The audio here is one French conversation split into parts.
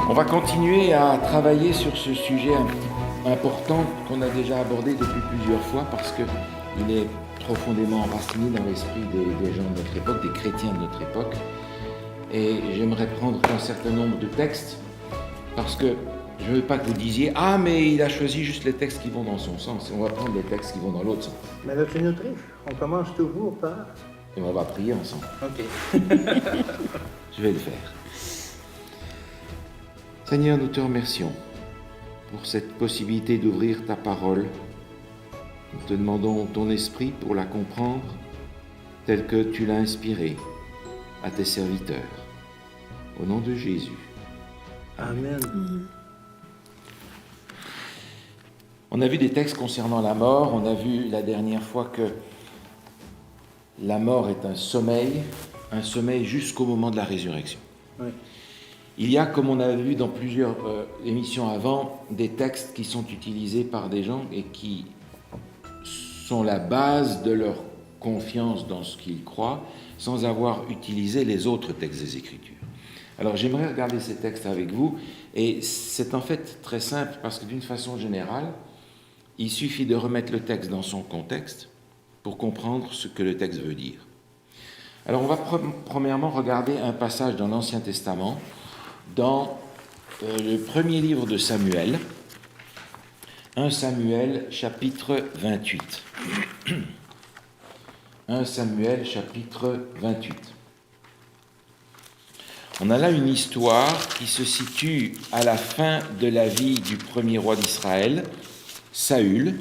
On va continuer à travailler sur ce sujet important qu'on a déjà abordé depuis plusieurs fois parce qu'il est profondément enraciné dans l'esprit des gens de notre époque, des chrétiens de notre époque. Et j'aimerais prendre un certain nombre de textes parce que je ne veux pas que vous disiez « Ah, mais il a choisi juste les textes qui vont dans son sens. » On va prendre les textes qui vont dans l'autre sens. Mais là, tu nous triches. On commence toujours par... Et on va prier ensemble. OK. Je vais le faire. Seigneur, nous te remercions pour cette possibilité d'ouvrir ta parole. Nous te demandons ton esprit pour la comprendre telle que tu l'as inspirée à tes serviteurs. Au nom de Jésus. Amen. On a vu des textes concernant la mort. On a vu la dernière fois que la mort est un sommeil jusqu'au moment de la résurrection. Oui. Il y a, comme on a vu dans plusieurs émissions avant, des textes qui sont utilisés par des gens et qui sont la base de leur confiance dans ce qu'ils croient, sans avoir utilisé les autres textes des Écritures. Alors j'aimerais regarder ces textes avec vous, et c'est en fait très simple, parce que d'une façon générale, il suffit de remettre le texte dans son contexte pour comprendre ce que le texte veut dire. Alors on va premièrement regarder un passage dans l'Ancien Testament, dans le premier livre de Samuel, 1 Samuel chapitre 28. 1 Samuel chapitre 28. On a là une histoire qui se situe à la fin de la vie du premier roi d'Israël, Saül.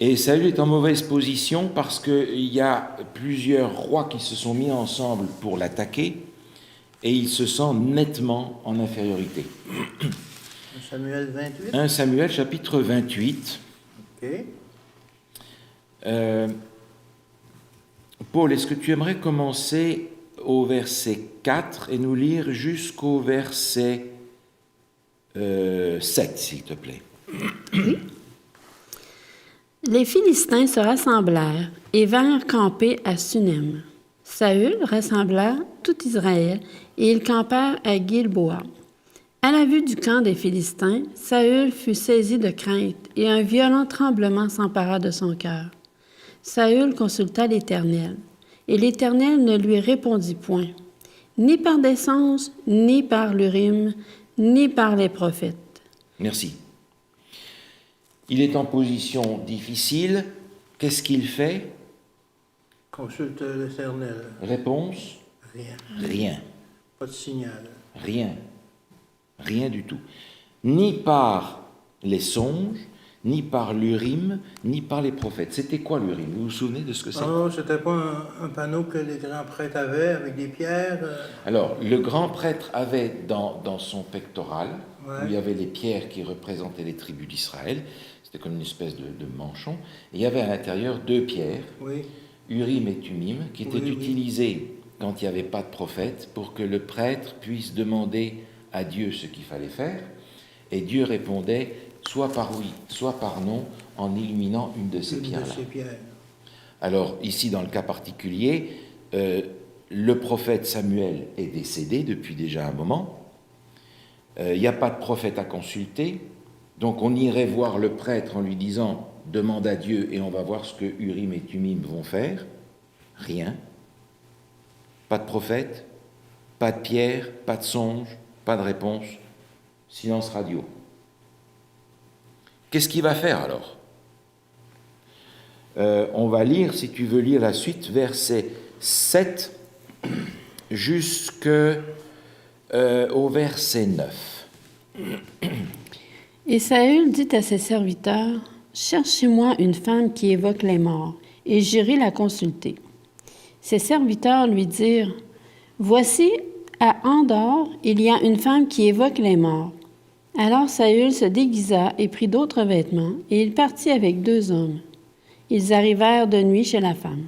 Et Saül est en mauvaise position parce qu'il y a plusieurs rois qui se sont mis ensemble pour l'attaquer et il se sent nettement en infériorité. 1 Samuel 28. 1 Samuel chapitre 28. OK. Paul, est-ce que tu aimerais commencer au verset 4 et nous lire jusqu'au verset 7, s'il te plaît? Oui. Les Philistins se rassemblèrent et vinrent camper à Sunem. Saül rassembla tout Israël et ils campèrent à Gilboa. À la vue du camp des Philistins, Saül fut saisi de crainte et un violent tremblement s'empara de son cœur. Saül consulta l'Éternel, et l'Éternel ne lui répondit point, ni par des songes, ni par l'Urim, ni par les prophètes. Merci. Il est en position difficile. Qu'est-ce qu'il fait? Consulte l'Éternel. Réponse? Rien. Rien. Pas de signal. Rien. Rien du tout. Ni par les songes, ni par l'Urim, ni par les prophètes. C'était quoi l'Urim? Vous vous souvenez de ce que c'est? Oh, c'était pas un panneau que les grands prêtres avaient avec des pierres? Alors, le grand prêtre avait dans son pectoral, Ouais. où il y avait les pierres qui représentaient les tribus d'Israël, c'était comme une espèce de manchon, et il y avait à l'intérieur deux pierres, Oui. Urim et Tumim, qui étaient Oui, oui. utilisées quand il n'y avait pas de prophète, pour que le prêtre puisse demander à Dieu ce qu'il fallait faire, et Dieu répondait soit par oui, soit par non, en illuminant une de ces Une de pierres-là. ces pierres. Alors, ici, dans le cas particulier, le prophète Samuel est décédé depuis déjà un moment. Il n'y a pas de prophète à consulter. Donc, on irait voir le prêtre en lui disant « Demande à Dieu et on va voir ce que Urim et Tumim vont faire. » Rien. Pas de prophète, pas de pierre, pas de songe, pas de réponse. Silence radio. Qu'est-ce qu'il va faire alors? On va lire, si tu veux lire la suite, verset 7 jusqu'au verset 9. Et Saül dit à ses serviteurs, « Cherchez-moi une femme qui évoque les morts, et j'irai la consulter. » Ses serviteurs lui dirent, « Voici, à Endor, il y a une femme qui évoque les morts. » Alors Saül se déguisa et prit d'autres vêtements, et il partit avec 2 hommes. Ils arrivèrent de nuit chez la femme.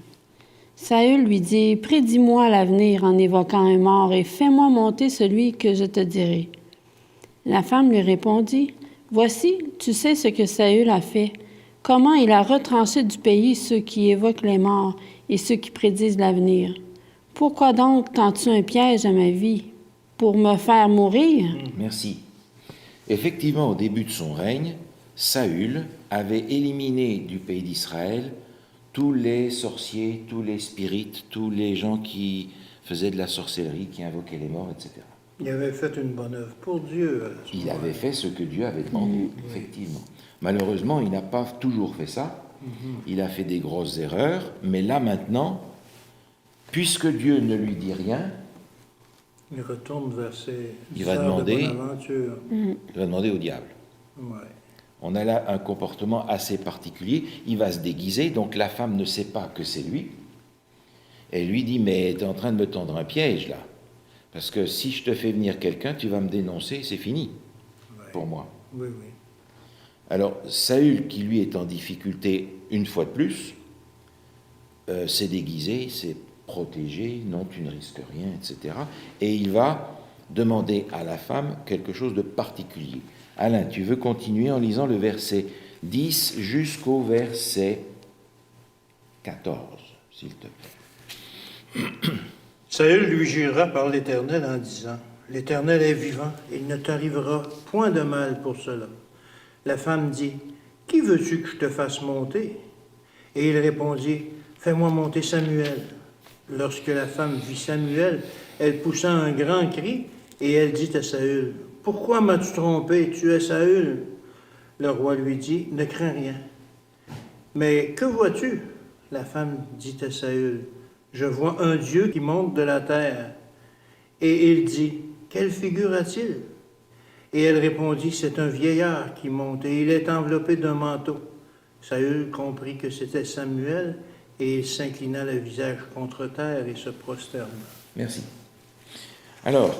Saül lui dit, « Prédis-moi l'avenir en évoquant un mort, et fais-moi monter celui que je te dirai. » La femme lui répondit, « Voici, tu sais ce que Saül a fait, comment il a retranché du pays ceux qui évoquent les morts et ceux qui prédisent l'avenir. Pourquoi donc tends-tu un piège à ma vie? pour me faire mourir? Merci. Effectivement, au début de son règne, Saül avait éliminé du pays d'Israël tous les sorciers, tous les spirites, tous les gens qui faisaient de la sorcellerie, qui invoquaient les morts, etc. Il avait fait une bonne œuvre pour Dieu. Il avait fait ce que Dieu avait demandé, effectivement. Malheureusement, il n'a pas toujours fait ça. Il a fait des grosses erreurs, mais là maintenant, puisque Dieu ne lui dit rien, Il retourne vers ses Il va heures demander- de bonne aventure. il va demander au diable. Ouais. On a là un comportement assez particulier. Il va se déguiser, donc la femme ne sait pas que c'est lui. Elle lui dit, mais tu es en train de me tendre un piège là. Parce que si je te fais venir quelqu'un, tu vas me dénoncer, c'est fini pour moi. Oui, oui. Alors Saül, qui lui est en difficulté une fois de plus, s'est déguisé, s'est protégé, non tu ne risques rien, etc. Et il va demander à la femme quelque chose de particulier. Alain, tu veux continuer en lisant le verset 10 jusqu'au verset 14, s'il te plaît. Saül lui jura par l'Éternel en disant, l'Éternel est vivant, il ne t'arrivera point de mal pour cela. La femme dit, qui veux-tu que je te fasse monter? Et il répondit, fais-moi monter Samuel. Lorsque la femme vit Samuel, elle poussa un grand cri et elle dit à Saül, pourquoi m'as-tu trompé? Tu es Saül. Le roi lui dit, ne crains rien. Mais que vois-tu? La femme dit à Saül, je vois un Dieu qui monte de la terre. Et il dit, quelle figure a-t-il? Et elle répondit, c'est un vieillard qui monte, et il est enveloppé d'un manteau. Saül comprit que c'était Samuel, et il s'inclina le visage contre terre et se prosterna. Merci. Alors,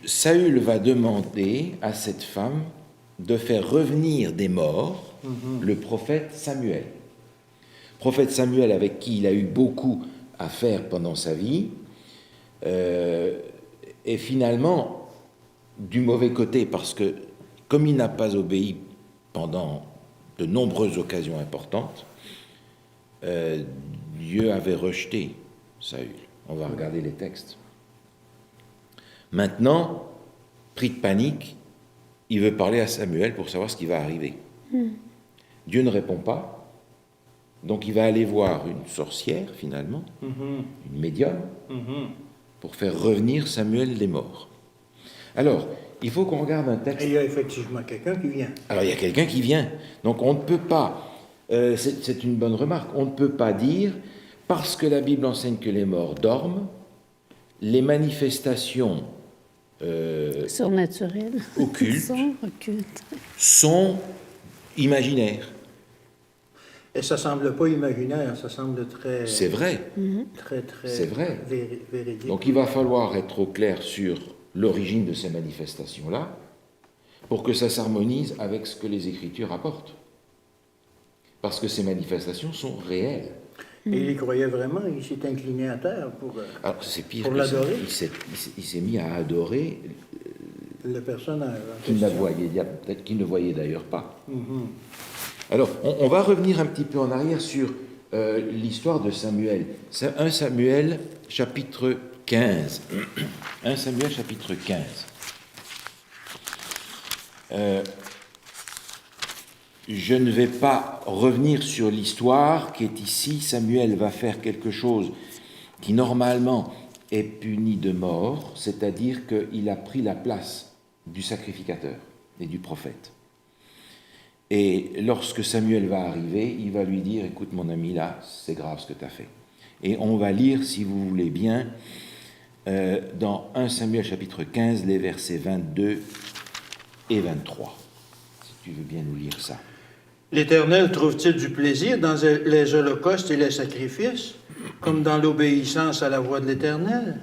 Saül va demander à cette femme de faire revenir des morts le prophète Samuel. Prophète Samuel avec qui il a eu beaucoup à faire pendant sa vie, et finalement du mauvais côté, parce que comme il n'a pas obéi pendant de nombreuses occasions importantes, Dieu avait rejeté Saül. On va regarder les textes. Maintenant, pris de panique, il veut parler à Samuel pour savoir ce qui va arriver. Dieu ne répond pas, donc il va aller voir une sorcière, finalement, une médium, pour faire revenir Samuel des morts. Alors, il faut qu'on regarde un texte. Et il y a effectivement quelqu'un qui vient. Alors, il y a quelqu'un qui vient. Donc, on ne peut pas, c'est une bonne remarque, on ne peut pas dire, parce que la Bible enseigne que les morts dorment, les manifestations Surnaturel. occultes Occulte. sont imaginaires. Et ça semble pas imaginaire, ça semble très, C'est vrai. très, très C'est vrai. Véridique. Donc, il va falloir être au clair sur l'origine de ces manifestations-là pour que ça s'harmonise avec ce que les Écritures apportent. Parce que ces manifestations sont réelles. Et il y croyait vraiment, il s'est incliné à terre pour Alors, c'est pire Pour que ça. l'adorer. Il s'est mis à adorer le personnage. en qu'il question. peut-être qu'il ne voyait d'ailleurs pas. Alors, on va revenir un petit peu en arrière sur l'histoire de Samuel. 1 Samuel, chapitre 15. 1 Samuel, chapitre 15. Je ne vais pas revenir sur l'histoire qui est ici. Samuel va faire quelque chose qui normalement est puni de mort, c'est-à-dire qu'il a pris la place du sacrificateur et du prophète. Et lorsque Samuel va arriver, il va lui dire, écoute mon ami, là, c'est grave ce que tu as fait. Et on va lire, si vous voulez bien, dans 1 Samuel chapitre 15, les versets 22 et 23. Si tu veux bien nous lire ça. L'Éternel trouve-t-il du plaisir dans les holocaustes et les sacrifices, comme dans l'obéissance à la voix de l'Éternel?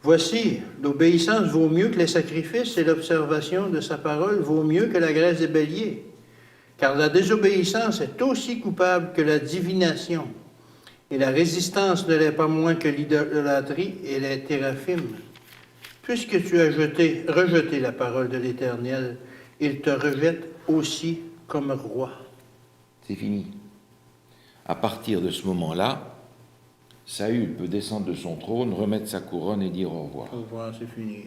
Voici, l'obéissance vaut mieux que les sacrifices et l'observation de sa parole vaut mieux que la graisse des béliers. Car la désobéissance est aussi coupable que la divination, et la résistance ne l'est pas moins que l'idolâtrie et les théraphim. Puisque tu as rejeté la parole de l'Éternel, il te rejette aussi comme roi. C'est fini. À partir de ce moment-là, Saül peut descendre de son trône, remettre sa couronne et dire au revoir. Au revoir, c'est fini.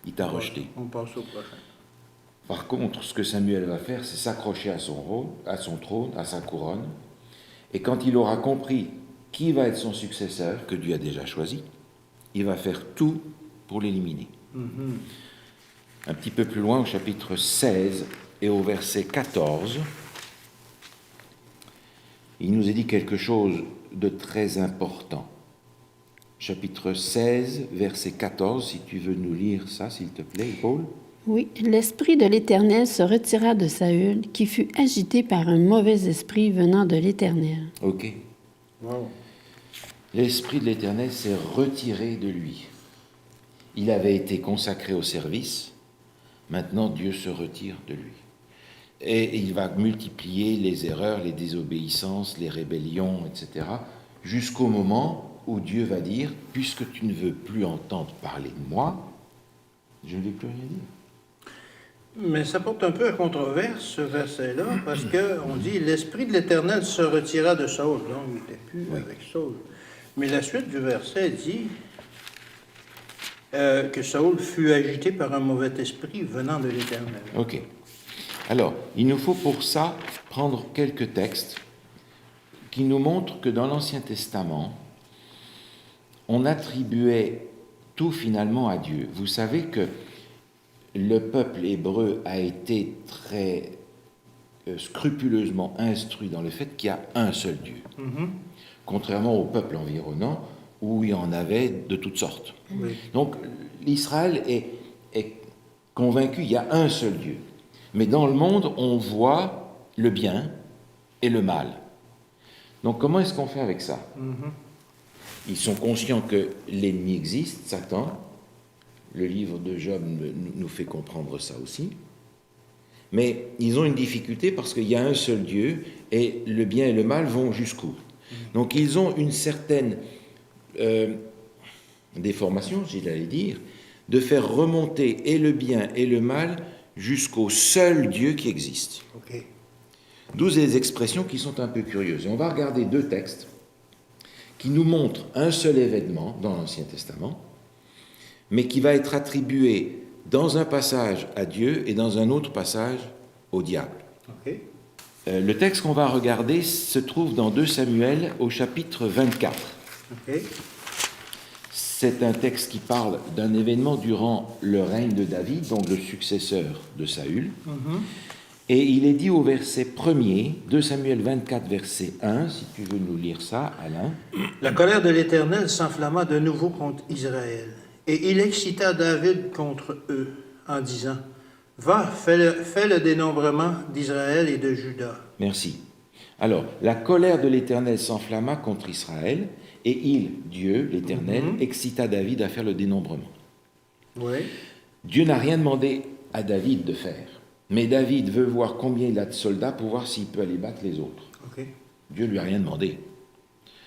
Il t'a rejeté. On passe au prochain. Par contre, ce que Samuel va faire, c'est s'accrocher à son trône, à sa couronne. Et quand il aura compris qui va être son successeur, que Dieu a déjà choisi, il va faire tout pour l'éliminer. Un petit peu plus loin, au chapitre 16 et au verset 14, il nous est dit quelque chose de très important. Chapitre 16, verset 14, si tu veux nous lire ça, s'il te plaît, Paul. Oui, l'Esprit de l'Éternel se retira de Saül, qui fut agité par un mauvais esprit venant de l'Éternel. Ok. Wow. L'Esprit de l'Éternel s'est retiré de lui. Il avait été consacré au service. Maintenant, Dieu se retire de lui. Et il va multiplier les erreurs, les désobéissances, les rébellions, etc., jusqu'au moment où Dieu va dire, puisque tu ne veux plus entendre parler de moi, je ne vais plus rien dire. Mais ça porte un peu à controverse, ce verset-là, parce qu'on dit « L'Esprit de l'Éternel se retira de Saül ». Donc, il n'était plus avec Saül. Mais la suite du verset dit que Saül fut agité par un mauvais esprit venant de l'Éternel. Ok. Alors, il nous faut pour ça prendre quelques textes qui nous montrent que dans l'Ancien Testament, on attribuait tout finalement à Dieu. Vous savez que le peuple hébreu a été très scrupuleusement instruit dans le fait qu'il y a un seul Dieu, contrairement au peuple environnant où il y en avait de toutes sortes. Oui. Donc l'Israël est convaincu qu'il y a un seul Dieu. Mais dans le monde, on voit le bien et le mal. Donc comment est-ce qu'on fait avec ça? Ils sont conscients que l'ennemi existe, Satan. Le livre de Job nous fait comprendre ça aussi. Mais ils ont une difficulté parce qu'il y a un seul Dieu et le bien et le mal vont jusqu'où? Donc ils ont une certaine déformation, j'allais dire, de faire remonter et le bien et le mal jusqu'au seul Dieu qui existe. OK. D'où des expressions qui sont un peu curieuses. Et on va regarder deux textes qui nous montrent un seul événement dans l'Ancien Testament, mais qui va être attribué dans un passage à Dieu et dans un autre passage au diable. OK. Le texte qu'on va regarder se trouve dans 2 Samuel au chapitre 24. OK. C'est un texte qui parle d'un événement durant le règne de David, donc le successeur de Saül. Et il est dit au verset 1er, 2 Samuel 24, verset 1, si tu veux nous lire ça, Alain. La colère de l'Éternel s'enflamma de nouveau contre Israël, et il excita David contre eux, en disant, « Va, fais le dénombrement d'Israël et de Juda. » Merci. Alors, la colère de l'Éternel s'enflamma contre Israël, et il, Dieu, l'Éternel, excita David à faire le dénombrement. Oui. Dieu n'a rien demandé à David de faire, mais David veut voir combien il a de soldats pour voir s'il peut aller battre les autres. OK. Dieu lui a rien demandé.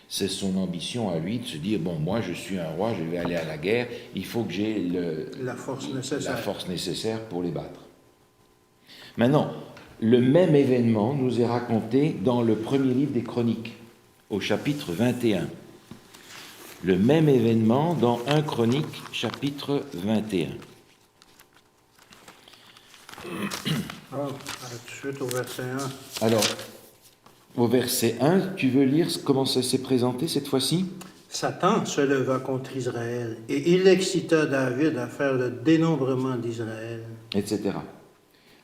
C'est son ambition à lui de se dire, bon, moi je suis un roi, je vais aller à la guerre, il faut que j'ai La force la force nécessaire pour les battre. Maintenant, le même événement nous est raconté dans le premier livre des Chroniques, au chapitre 21. Le même événement dans 1 Chronique, chapitre 21. Tout de suite au verset 1. Alors, au verset 1, tu veux lire comment ça s'est présenté cette fois-ci? Satan se leva contre Israël, et il excita David à faire le dénombrement d'Israël. Etc.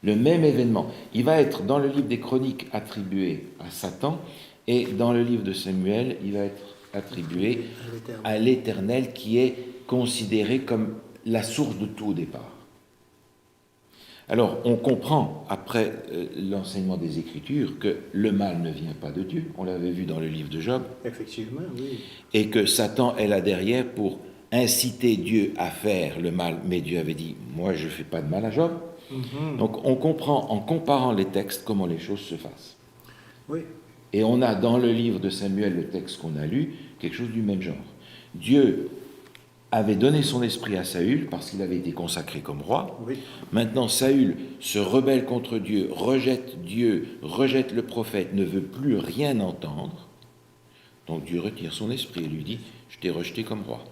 Le même événement. Il va être dans le livre des Chroniques attribué à Satan, et dans le livre de Samuel, il va être attribué à l'Éternel, qui est considéré comme la source de tout au départ. Alors, on comprend, après l'enseignement des Écritures, que le mal ne vient pas de Dieu. On l'avait vu dans le livre de Job. Effectivement, oui. Et que Satan est là derrière pour inciter Dieu à faire le mal. Mais Dieu avait dit, moi je ne fais pas de mal à Job. Donc on comprend, en comparant les textes, comment les choses se fassent. Oui. Et on a dans le livre de Samuel, le texte qu'on a lu, quelque chose du même genre. Dieu avait donné son esprit à Saül parce qu'il avait été consacré comme roi. Oui. Maintenant, Saül se rebelle contre Dieu, rejette le prophète, ne veut plus rien entendre. Donc Dieu retire son esprit et lui dit, je t'ai rejeté comme roi.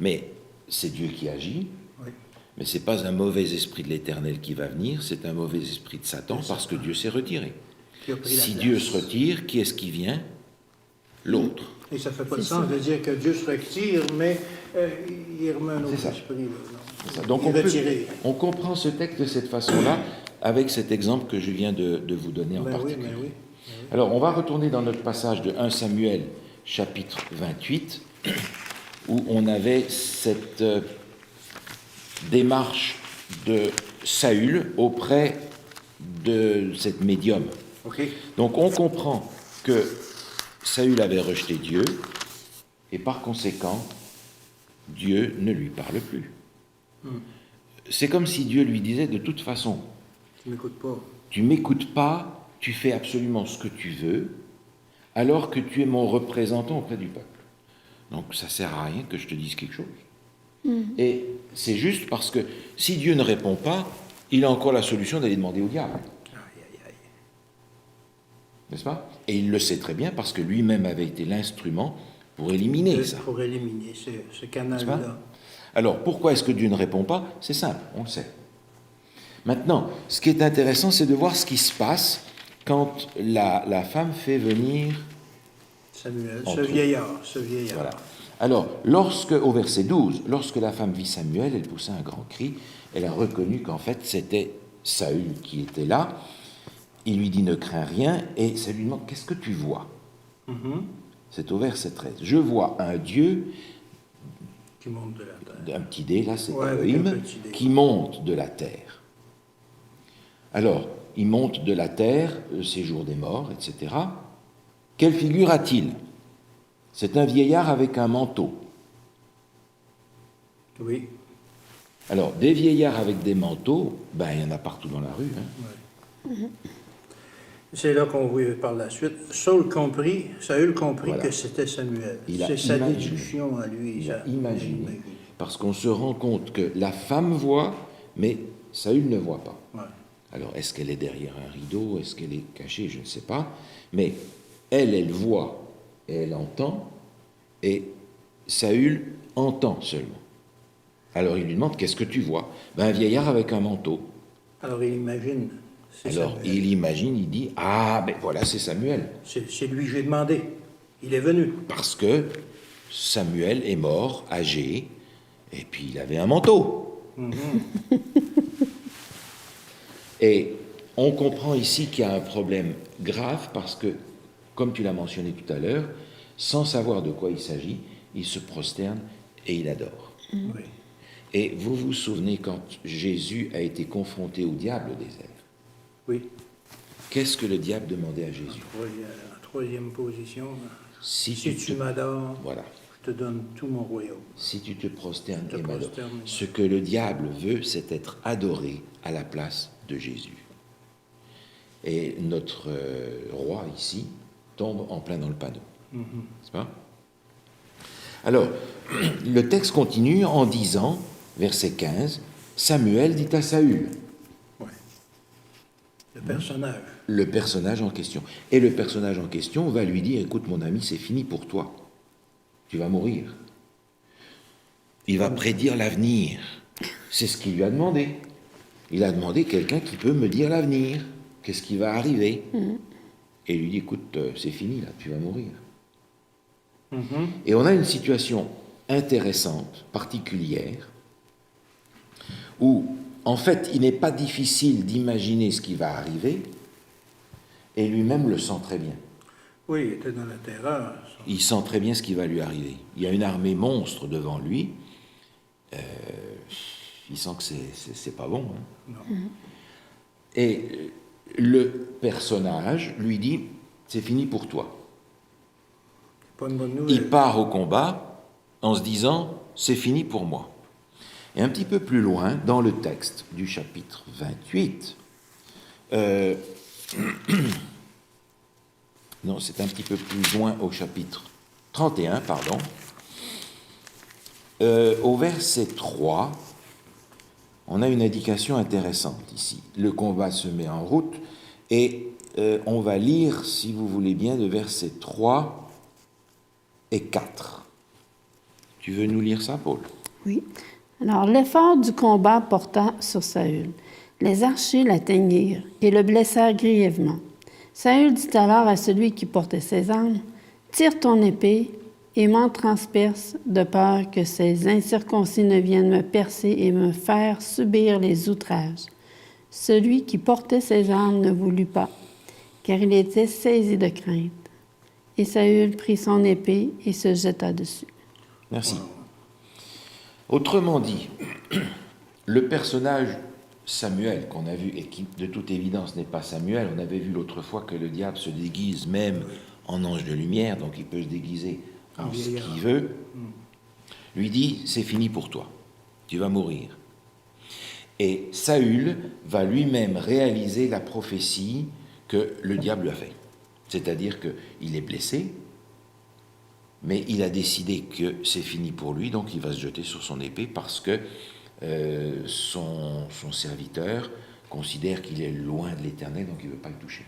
Mais c'est Dieu qui agit, Oui. mais ce n'est pas un mauvais esprit de l'Éternel qui va venir, c'est un mauvais esprit de Satan parce que Dieu s'est retiré. Qui a pris la Si place. Dieu se retire, qui est-ce qui vient? L'autre. Et ça ne fait pas de C'est sens ça. de dire que Dieu se retire, mais il remet un autre C'est ça. esprit. Là, non. C'est ça. Donc Il est retiré. on comprend ce texte de cette façon-là avec cet exemple que je viens de vous donner en Ben oui, particulier. ben oui. Alors, on va retourner dans notre passage de 1 Samuel, chapitre 28, où on avait cette démarche de Saül auprès de cette médium. OK. Donc, on comprend que Saül avait rejeté Dieu, et par conséquent, Dieu ne lui parle plus. C'est comme si Dieu lui disait, de toute façon, Tu ne m'écoutes pas. tu m'écoutes pas, tu fais absolument ce que tu veux, alors que tu es mon représentant auprès du peuple. Donc ça sert à rien que je te dise quelque chose. Et c'est juste parce que si Dieu ne répond pas, il a encore la solution d'aller demander au diable. Aïe, aïe, aïe. N'est-ce pas? Et il le sait très bien parce que lui-même avait été l'instrument pour éliminer ça. Pour éliminer ce N'est-ce canal-là. pas? Alors, pourquoi est-ce que Dieu ne répond pas? C'est simple, on le sait. Maintenant, ce qui est intéressant, c'est de voir ce qui se passe quand la femme fait venir... Samuel, Entre eux. ce vieillard. Voilà. Alors, au verset 12, lorsque la femme vit Samuel, elle poussa un grand cri, elle a reconnu qu'en fait c'était Saül qui était là. Il lui dit, ne crains rien, et ça lui demande, qu'est-ce que tu vois? Mhm. C'est au verset 13. Je vois un Dieu, Qui monte de la terre. un petit dé, là c'est Ouais, avec Elohim, un petit dé. qui monte de la terre. Alors, il monte de la terre, le séjour des morts, etc. Quelle figure a-t-il? C'est un vieillard avec un manteau. Oui. Alors, des vieillards avec des manteaux, ben, il y en a partout dans la rue. Hein. C'est là qu'on voit par la suite. Saül comprit Voilà. que c'était Samuel. Il a C'est sa imaginé. déduction à lui. Il ça. a imaginé. Parce qu'on se rend compte que la femme voit, mais Saül ne voit pas. Ouais. Alors, est-ce qu'elle est derrière un rideau? Est-ce qu'elle est cachée? Je ne sais pas. Mais elle voit et elle entend, et Saül entend seulement. Alors, il lui demande, qu'est-ce que tu vois? Ben, un vieillard avec un manteau. Alors il imagine. C'est Alors, Samuel. il imagine, il dit, ah, ben voilà, c'est Samuel. C'est lui que j'ai demandé. Il est venu. Parce que Samuel est mort, âgé, et puis il avait un manteau. Et on comprend ici qu'il y a un problème grave parce que, comme tu l'as mentionné tout à l'heure, sans savoir de quoi il s'agit, il se prosterne et il adore. Oui. Et vous vous souvenez quand Jésus a été confronté au diable au désert? Oui. Qu'est-ce que le diable demandait à Jésus? En troisième position. Si Si tu m'adores, Voilà. je te donne tout mon royaume. Si tu te prosternes Je te et m'adores. prosterne. Ce que le diable veut, c'est être adoré à la place de Jésus. Et notre roi ici tombe en plein dans le panneau. N'est-ce pas? Alors, le texte continue en disant, verset 15, Samuel dit à Saül, Ouais. Le personnage. le personnage en question. Et le personnage en question va lui dire, écoute mon ami, c'est fini pour toi. Tu vas mourir. Il va prédire l'avenir. C'est ce qu'il lui a demandé. Il a demandé quelqu'un qui peut me dire l'avenir. Qu'est-ce qui va arriver? Et il lui dit, écoute, c'est fini là, tu vas mourir. Et on a une situation intéressante, particulière, où, en fait, il n'est pas difficile d'imaginer ce qui va arriver, et lui-même le sent très bien. Oui, il était dans la terreur. Il sent très bien ce qui va lui arriver. Il y a une armée monstre devant lui. Il sent que c'est pas bon. Hein. Non. Et le personnage lui dit, c'est fini pour toi. Pas une bonne Il nouvelle. part au combat en se disant, c'est fini pour moi. Et un petit peu plus loin, dans le texte du chapitre 28, non, c'est un petit peu plus loin au chapitre 31, pardon, au verset 3, on a une indication intéressante ici. Le combat se met en route et on va lire, si vous voulez bien, de versets 3 et 4. Tu veux nous lire ça, Paul? Oui. Alors, l'effort du combat porta sur Saül. Les archers l'atteignirent et le blessèrent grièvement. Saül dit alors à celui qui portait ses armes, « Tire ton épée et m'en transperce, de peur que ces incirconcis ne viennent me percer et me faire subir les outrages. » Celui qui portait ses armes ne voulut pas, car il était saisi de crainte. Et Saül prit son épée et se jeta dessus. Merci. Autrement dit, le personnage Samuel qu'on a vu, et qui de toute évidence n'est pas Samuel, on avait vu l'autre fois que le diable se déguise même en ange de lumière, donc il peut se déguiser en ce qu'il veut, lui dit, c'est fini pour toi, tu vas mourir. Et Saül va lui-même réaliser la prophétie que le diable a fait. C'est-à-dire qu'il est blessé, mais il a décidé que c'est fini pour lui, donc il va se jeter sur son épée parce que son serviteur considère qu'il est loin de l'Éternel, donc il ne veut pas le toucher.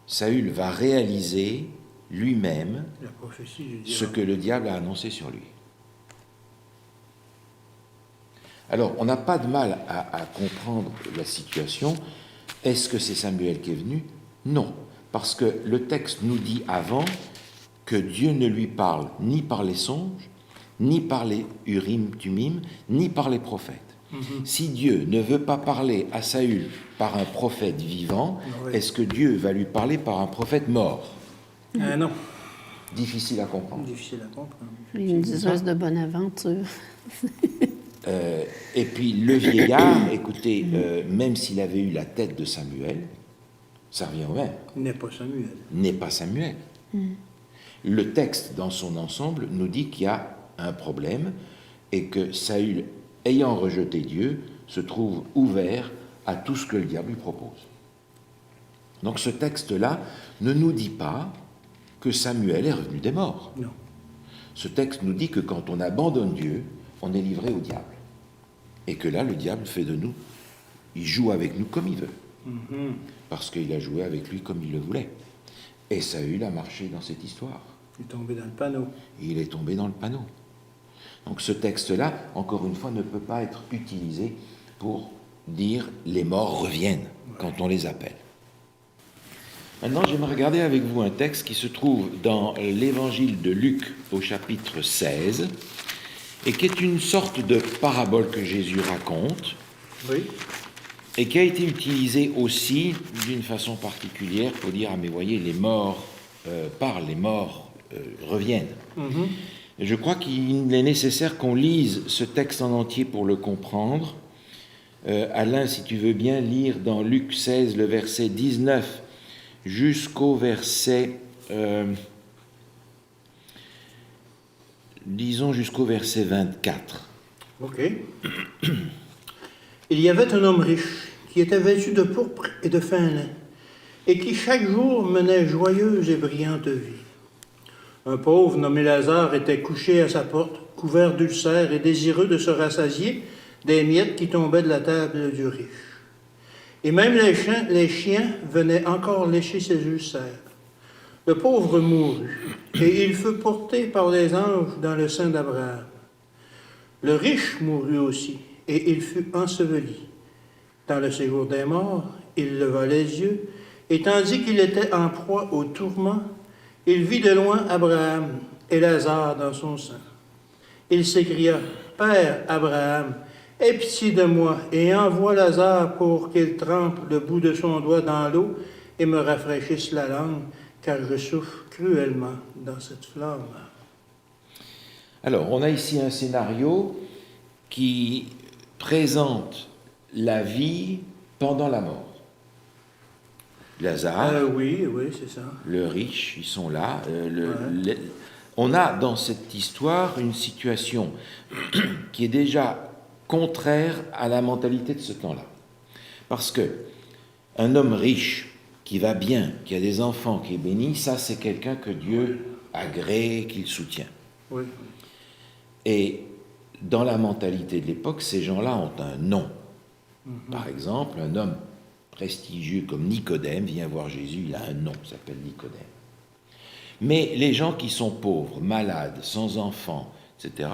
Saül va réaliser lui-même ce que le diable a annoncé sur lui. Alors, on n'a pas de mal à comprendre la situation. Est-ce que c'est Samuel qui est venu? Non, parce que le texte nous dit avant que Dieu ne lui parle ni par les songes, ni par les Urim, Tumim, ni par les prophètes. Si Dieu ne veut pas parler à Saül par un prophète vivant, est-ce que Dieu va lui parler par un prophète mort? Non. Difficile à comprendre. Difficile à comprendre. Une diseuse de bonne aventure. Et puis le vieillard, écoutez, même s'il avait eu la tête de Samuel, ça revient au même. N'est pas Samuel. N'est pas Samuel. Le texte dans son ensemble nous dit qu'il y a un problème et que Saül, ayant rejeté Dieu, se trouve ouvert à tout ce que le diable lui propose. Donc ce texte-là ne nous dit pas que Samuel est revenu des morts. Non. Ce texte nous dit que quand on abandonne Dieu, on est livré au diable. Et que là, le diable fait de nous, il joue avec nous comme il veut. Parce qu'il a joué avec lui comme il le voulait. Et Saül a marché dans cette histoire. Il est tombé dans le panneau. Il est tombé dans le panneau. Donc ce texte-là, encore une fois, ne peut pas être utilisé pour dire les morts reviennent quand on les appelle. Maintenant, j'aimerais regarder avec vous un texte qui se trouve dans l'évangile de Luc au chapitre 16 et qui est une sorte de parabole que Jésus raconte. Oui. Et qui a été utilisé aussi d'une façon particulière pour dire, ah mais voyez, les morts parlent, les morts reviennent. Je crois qu'il est nécessaire qu'on lise ce texte en entier pour le comprendre. Alain, si tu veux bien lire dans Luc 16, le verset 19 jusqu'au verset, disons jusqu'au verset 24. OK. Il y avait un homme riche qui était vêtu de pourpre et de fin lin, et qui chaque jour menait joyeuse et brillante vie. Un pauvre nommé Lazare était couché à sa porte, couvert d'ulcères et désireux de se rassasier des miettes qui tombaient de la table du riche. Et même les chiens venaient encore lécher ses ulcères. Le pauvre mourut, et il fut porté par les anges dans le sein d'Abraham. Le riche mourut aussi, et il fut enseveli. Dans le séjour des morts, il leva les yeux, et tandis qu'il était en proie au tourment, il vit de loin Abraham et Lazare dans son sein. Il s'écria, « Père Abraham, aie pitié de moi, et envoie Lazare pour qu'il trempe le bout de son doigt dans l'eau et me rafraîchisse la langue, car je souffre cruellement dans cette flamme. » Alors, on a ici un scénario qui présente la vie pendant la mort. Lazare, oui, c'est ça. le riche, ils sont là. On a dans cette histoire une situation qui est déjà contraire à la mentalité de ce temps-là. Parce que un homme riche qui va bien, qui a des enfants, qui est béni, ça c'est quelqu'un que Dieu agrée, qu'il soutient. Oui. Et dans la mentalité de l'époque, ces gens-là ont un nom. Par exemple, un homme prestigieux comme Nicodème vient voir Jésus, il a un nom, il s'appelle Nicodème. Mais les gens qui sont pauvres, malades, sans enfants, etc.,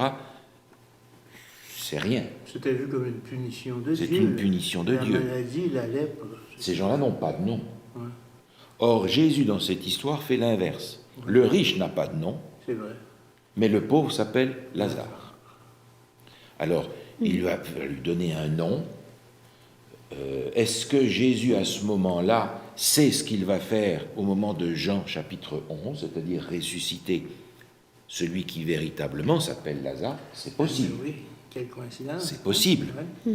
c'est rien. C'était vu comme une punition de Dieu. C'est une punition de Dieu. La maladie, la lèpre. Ces gens-là n'ont pas de nom. Ouais, Or, Jésus, dans cette histoire, fait l'inverse. Le riche n'a pas de nom, c'est vrai. mais le pauvre s'appelle Lazare. Alors, il va lui donner un nom. Est-ce que Jésus, à ce moment-là, sait ce qu'il va faire au moment de Jean chapitre 11, c'est-à-dire ressusciter celui qui véritablement s'appelle Lazare? C'est possible. Oui, quelle coïncidence. C'est possible. Ouais.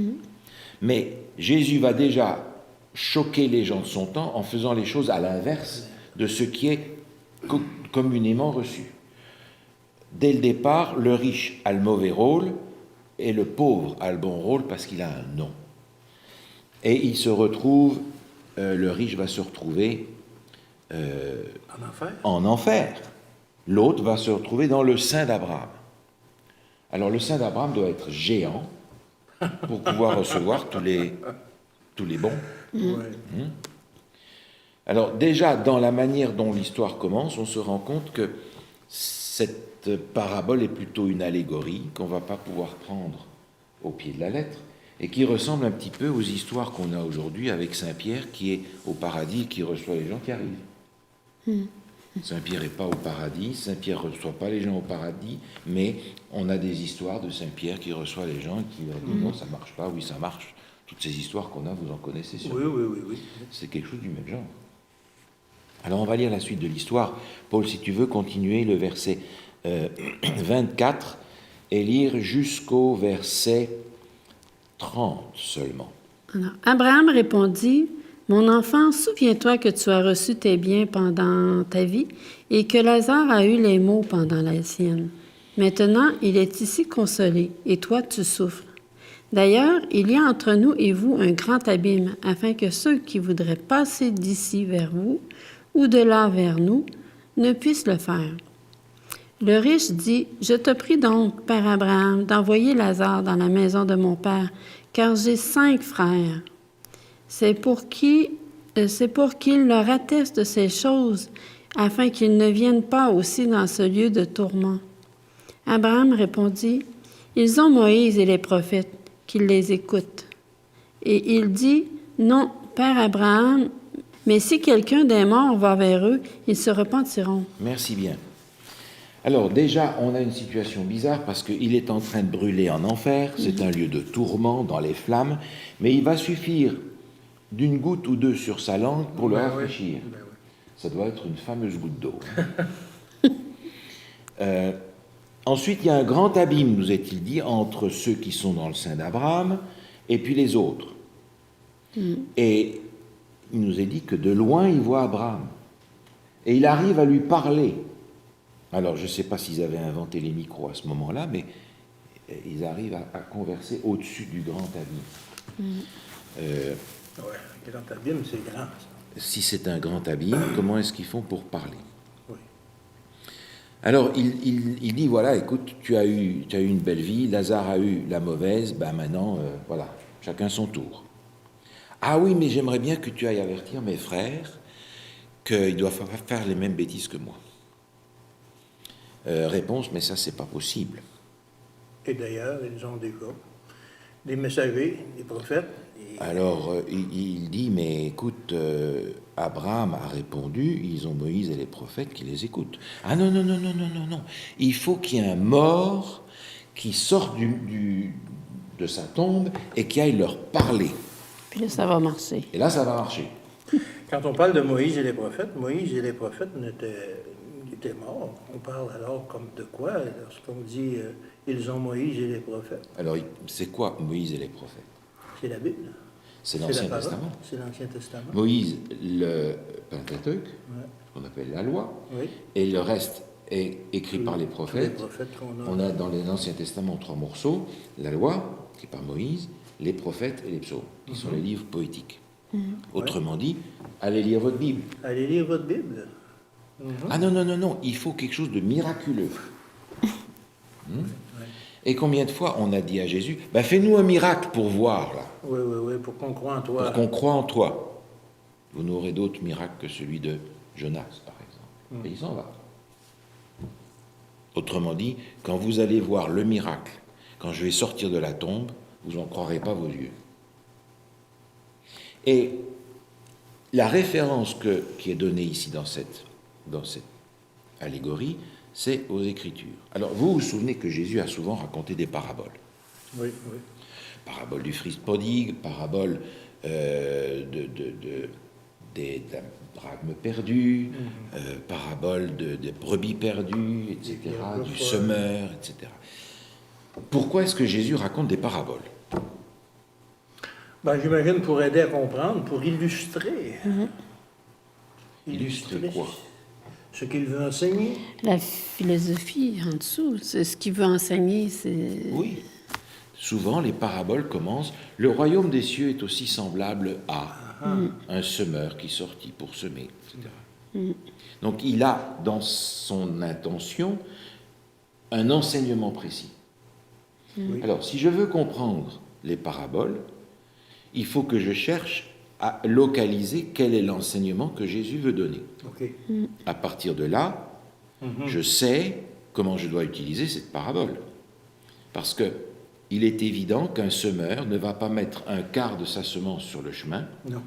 Mais Jésus va déjà choquer les gens de son temps en faisant les choses à l'inverse de ce qui est communément reçu. Dès le départ, le riche a le mauvais rôle et le pauvre a le bon rôle parce qu'il a un nom. Et il se retrouve, le riche va se retrouver En enfer. en enfer. L'autre va se retrouver dans le sein d'Abraham. Alors le sein d'Abraham doit être géant pour pouvoir recevoir tous les bons. Ouais. Alors déjà, dans la manière dont l'histoire commence, on se rend compte que cette parabole est plutôt une allégorie qu'on ne va pas pouvoir prendre au pied de la lettre et qui ressemble un petit peu aux histoires qu'on a aujourd'hui avec Saint-Pierre qui est au paradis et qui reçoit les gens qui arrivent. Saint-Pierre n'est pas au paradis, Saint-Pierre ne reçoit pas les gens au paradis, mais on a des histoires de Saint-Pierre qui reçoit les gens et qui leur dit non, ça ne marche pas, oui, ça marche. Toutes ces histoires qu'on a, vous en connaissez sûrement. Oui. C'est quelque chose du même genre. Alors on va lire la suite de l'histoire. Paul, si tu veux continuer le verset 24 et lire jusqu'au verset 30 seulement. Alors, Abraham répondit, « Mon enfant, souviens-toi que tu as reçu tes biens pendant ta vie et que Lazare a eu les maux pendant la sienne. Maintenant, il est ici consolé et toi, tu souffres. D'ailleurs, il y a entre nous et vous un grand abîme, afin que ceux qui voudraient passer d'ici vers vous ou de là vers nous ne puissent le faire. » Le riche dit, « Je te prie donc, Père Abraham, d'envoyer Lazare dans la maison de mon père, car j'ai 5 frères. C'est pour qu'il leur atteste de ces choses, afin qu'ils ne viennent pas aussi dans ce lieu de tourment. » Abraham répondit, « Ils ont Moïse et les prophètes, qu'ils les écoutent. » Et il dit, « Non, Père Abraham, mais si quelqu'un des morts va vers eux, ils se repentiront. » Merci bien. Alors déjà, on a une situation bizarre parce qu'il est en train de brûler en enfer, c'est un lieu de tourment dans les flammes, mais il va suffire d'une goutte ou deux sur sa langue pour le rafraîchir. Ben oui. Ça doit être une fameuse goutte d'eau. Ensuite, il y a un grand abîme, nous est-il dit, entre ceux qui sont dans le sein d'Abraham et puis les autres. Et il nous est dit que de loin, il voit Abraham. Et il arrive à lui parler. Alors, je ne sais pas s'ils avaient inventé les micros à ce moment-là, mais ils arrivent à converser au-dessus du grand abîme. Ouais, grand abîme, c'est grand, ça. Si c'est un grand abîme, comment est-ce qu'ils font pour parler? Oui. Alors, il dit, voilà, écoute, tu as eu une belle vie, Lazare a eu la mauvaise, ben maintenant, voilà, chacun son tour. Ah oui, mais j'aimerais bien que tu ailles avertir mes frères qu'ils ne doivent pas faire les mêmes bêtises que moi. Réponse, mais ça, c'est pas possible. Et d'ailleurs, ils ont déjà des messagers, des prophètes. Alors, il dit, mais écoute, Abraham a répondu, ils ont Moïse et les prophètes qui les écoutent. Ah non. Il faut qu'il y ait un mort qui sorte de sa tombe et qui aille leur parler. Puis là, ça va marcher. Et là, ça va marcher. Quand on parle de Moïse et les prophètes étaient morts. On parle alors comme de quoi lorsqu'on dit ils ont Moïse et les prophètes? Alors, c'est quoi Moïse et les prophètes? C'est la Bible. C'est l'Ancien la parole, Testament. C'est l'Ancien Testament. Moïse, le Pentateuque, qu'on appelle la loi, Oui. et le reste est écrit par les prophètes. Qu'on On a dans l'Ancien Testament 3 morceaux, la loi, qui est par Moïse, les prophètes et les psaumes, qui sont les livres poétiques. Autrement dit, allez lire votre Bible. Allez lire votre Bible. Ah non, il faut quelque chose de miraculeux. Et combien de fois on a dit à Jésus, fais-nous un miracle pour voir, là. Oui, pour qu'on croie en toi. Pour qu'on croie en toi. vous n'aurez d'autre miracle que celui de Jonas, par exemple. Et il s'en va. Autrement dit, quand vous allez voir le miracle, quand je vais sortir de la tombe, vous n'en croirez pas vos yeux. Et la référence qui est donnée ici dans cette allégorie, c'est aux Écritures. Alors, vous vous souvenez que Jésus a souvent raconté des paraboles. Oui, oui. Parabole du fils prodigue, parabole des drachmes perdus, parabole des brebis perdues, etc., du semeur, etc. Pourquoi est-ce que Jésus raconte des paraboles? Ben, j'imagine pour aider à comprendre, pour illustrer. Illustrer quoi? Ce qu'il veut enseigner. La philosophie en dessous, c'est ce qu'il veut enseigner, c'est... Oui. Souvent, les paraboles commencent « Le royaume des cieux est aussi semblable à un semeur qui sortit pour semer, etc. Donc, il a dans son intention un enseignement précis. Oui. Alors, si je veux comprendre les paraboles, il faut que je cherche à localiser quel est l'enseignement que Jésus veut donner. OK. À partir de là, je sais comment je dois utiliser cette parabole. Parce que il est évident qu'un semeur ne va pas mettre un quart de sa semence sur le chemin, Non.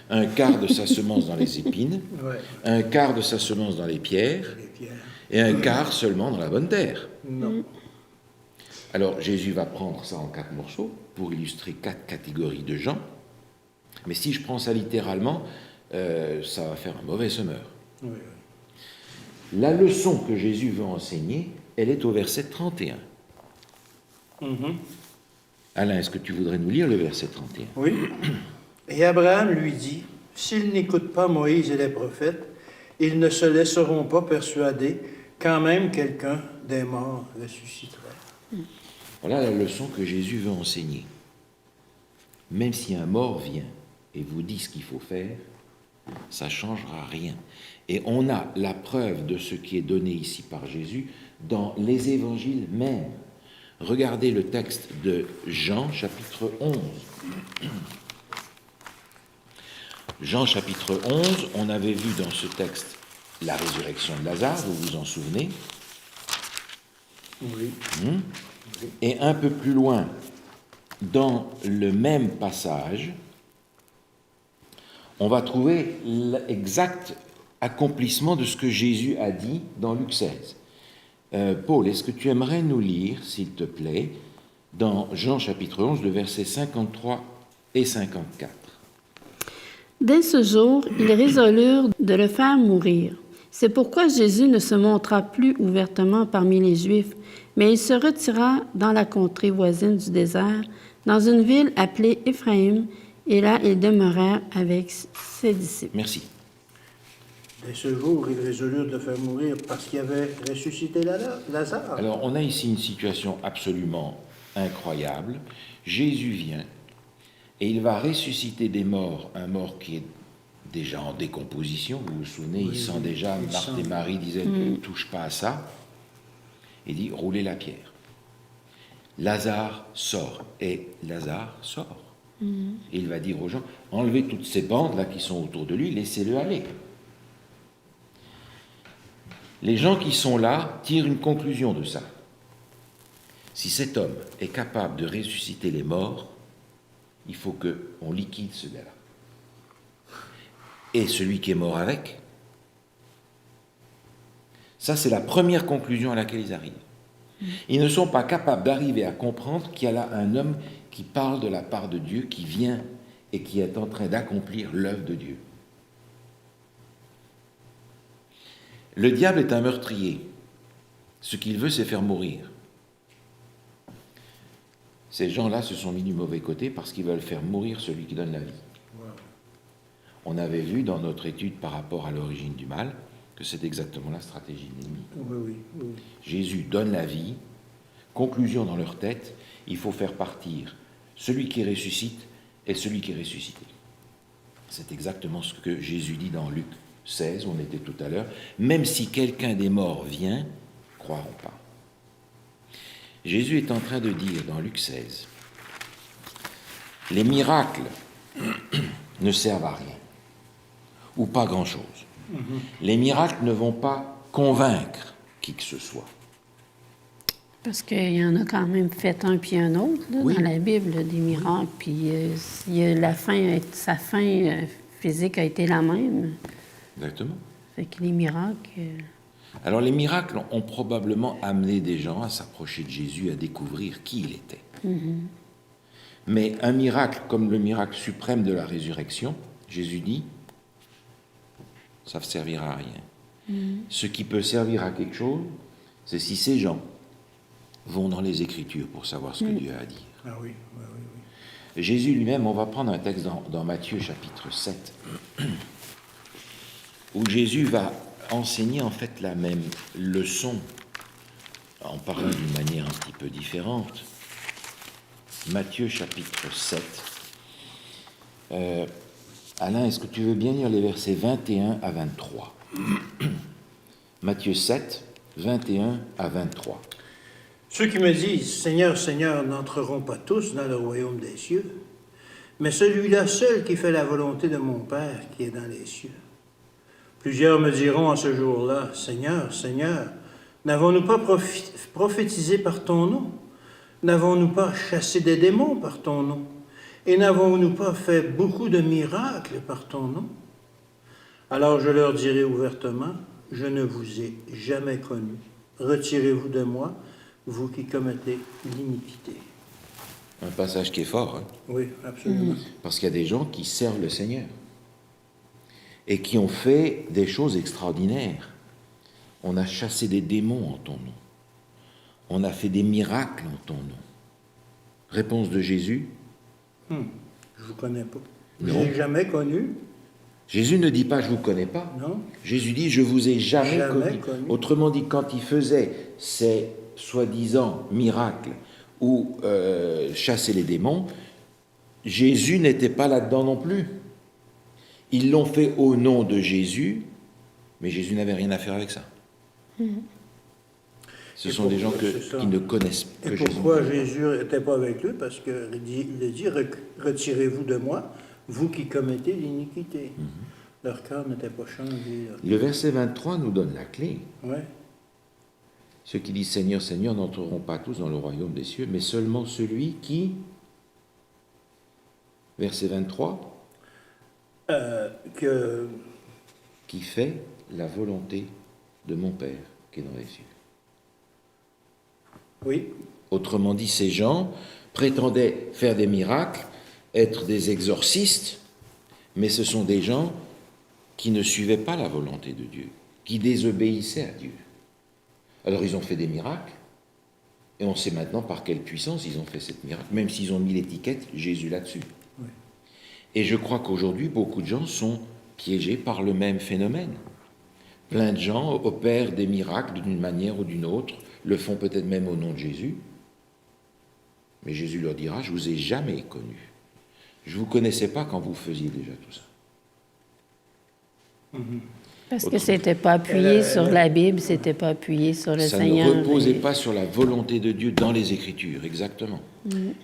un quart de sa semence dans les épines, Ouais. un quart de sa semence dans les pierres, Les pierres. et un quart seulement dans la bonne terre. Non. Alors Jésus va prendre ça en 4 morceaux pour illustrer 4 catégories de gens. Mais si je prends ça littéralement, ça va faire un mauvais semeur. Oui, oui. La leçon que Jésus veut enseigner, elle est au verset 31. Alain, est-ce que tu voudrais nous lire le verset 31? Oui. Et Abraham lui dit, s'ils n'écoutent pas Moïse et les prophètes, ils ne se laisseront pas persuader quand même quelqu'un des morts ressusciterait. Voilà la leçon que Jésus veut enseigner. Même si un mort vient et vous dit ce qu'il faut faire, ça ne changera rien. Et on a la preuve de ce qui est donné ici par Jésus dans les évangiles même. Regardez le texte de Jean, chapitre 11. Jean, chapitre 11, on avait vu dans ce texte la résurrection de Lazare, vous vous en souvenez? Oui. Et un peu plus loin, dans le même passage, on va trouver l'exact accomplissement de ce que Jésus a dit dans Luc 16. Paul, est-ce que tu aimerais nous lire, s'il te plaît, dans Jean chapitre 11, le versets 53 et 54? Dès ce jour, ils résolurent de le faire mourir. C'est pourquoi Jésus ne se montra plus ouvertement parmi les Juifs, mais il se retira dans la contrée voisine du désert, dans une ville appelée Éphraïm, et là il demeura avec ses disciples. Merci. Dès ce jour, ils résolurent de le faire mourir parce qu'il avait ressuscité Lazare. Alors, on a ici une situation absolument incroyable. Jésus vient et il va ressusciter des morts, un mort qui est déjà en décomposition. Vous vous souvenez, il sent déjà, Marthe et Marie disaient, ne touche pas à ça. Il dit, roulez la pierre. Lazare sort. Et Lazare sort. Et il va dire aux gens, enlevez toutes ces bandes là qui sont autour de lui, laissez-le aller. Les gens qui sont là tirent une conclusion de ça. Si cet homme est capable de ressusciter les morts, il faut qu'on liquide ce gars-là. Et celui qui est mort avec. Ça, c'est la première conclusion à laquelle ils arrivent. Ils ne sont pas capables d'arriver à comprendre qu'il y a là un homme qui parle de la part de Dieu, qui vient et qui est en train d'accomplir l'œuvre de Dieu. Le diable est un meurtrier. Ce qu'il veut, c'est faire mourir. Ces gens-là se sont mis du mauvais côté parce qu'ils veulent faire mourir celui qui donne la vie. On avait vu dans notre étude par rapport à l'origine du mal que c'est exactement la stratégie de l'ennemi. Oui. Jésus donne la vie, conclusion dans leur tête, il faut faire partir celui qui ressuscite et celui qui est ressuscité. C'est exactement ce que Jésus dit dans Luc 16, où on était tout à l'heure. Même si quelqu'un des morts vient, croiront pas. Jésus est en train de dire dans Luc 16, les miracles ne servent à rien. ou pas grand-chose. Les miracles ne vont pas convaincre qui que ce soit. Parce qu'il y en a quand même fait un puis un autre là, Oui. dans la Bible, là, des miracles. Puis il y a sa fin physique a été la même. Exactement. Fait que les miracles... Alors les miracles ont probablement amené des gens à s'approcher de Jésus, à découvrir qui il était. Mais un miracle comme le miracle suprême de la résurrection, Jésus dit, ça ne servira à rien. Ce qui peut servir à quelque chose, c'est si ces gens vont dans les Écritures pour savoir ce que Dieu a à dire. Ah oui, oui, oui, oui. Jésus lui-même, on va prendre un texte dans Matthieu chapitre 7, où Jésus va enseigner en fait la même leçon, en parlant d'une manière un petit peu différente. Matthieu chapitre 7. Alain, est-ce que tu veux bien lire les versets 21 à 23 ? Matthieu 7, 21 à 23. Ceux qui me disent « Seigneur, Seigneur » n'entreront pas tous dans le royaume des cieux, mais celui-là seul qui fait la volonté de mon Père qui est dans les cieux. Plusieurs me diront en ce jour-là, « Seigneur, Seigneur, n'avons-nous pas prophétisé par ton nom? N'avons-nous pas chassé des démons par ton nom? Et n'avons-nous pas fait beaucoup de miracles par ton nom? » Alors je leur dirai ouvertement, « Je ne vous ai jamais connu. Retirez-vous de moi, vous qui commettez l'iniquité. » Un passage qui est fort, hein, Oui, absolument. parce qu'il y a des gens qui servent le Seigneur et qui ont fait des choses extraordinaires. On a chassé des démons en ton nom. On a fait des miracles en ton nom. Réponse de Jésus, Je ne vous connais pas. Je Non. n'ai jamais connu, Jésus ne dit pas « je vous connais pas ». non? Jésus dit « je vous ai jamais Jamais connu ». connu. Autrement dit, quand il faisait ces soi-disant miracles ou chasser les démons, Jésus n'était pas là-dedans non plus. Ils l'ont fait au nom de Jésus, mais Jésus n'avait rien à faire avec ça. Ce Et sont des gens pourquoi c'est ça? qui ne connaissent Et que Jésus. pourquoi Jésus n'était pas avec eux? Parce qu'il a dit, « Retirez-vous de moi, vous qui commettez l'iniquité. Leur cœur n'était pas changé. Le verset 23 nous donne la clé. Ouais. Ceux qui disent Seigneur, Seigneur n'entreront pas tous dans le royaume des cieux, mais seulement celui qui, verset 23, qui fait la volonté de mon Père qui est dans les cieux. Oui, Autrement dit, ces gens prétendaient faire des miracles, être des exorcistes, mais ce sont des gens qui ne suivaient pas la volonté de Dieu, qui désobéissaient à Dieu. Alors ils ont fait des miracles, et on sait maintenant par quelle puissance ils ont fait ces miracles, même s'ils ont mis l'étiquette Jésus là-dessus. Oui. Et je crois qu'aujourd'hui, beaucoup de gens sont piégés par le même phénomène. Plein de gens opèrent des miracles d'une manière ou d'une autre, le font peut-être même au nom de Jésus, mais Jésus leur dira, je vous ai jamais connu. Je ne vous connaissais pas quand vous faisiez déjà tout ça. Parce que c'était pas appuyé sur la Bible, c'était pas appuyé sur le Ça Seigneur. ne reposait pas sur la volonté de Dieu dans les Écritures, exactement.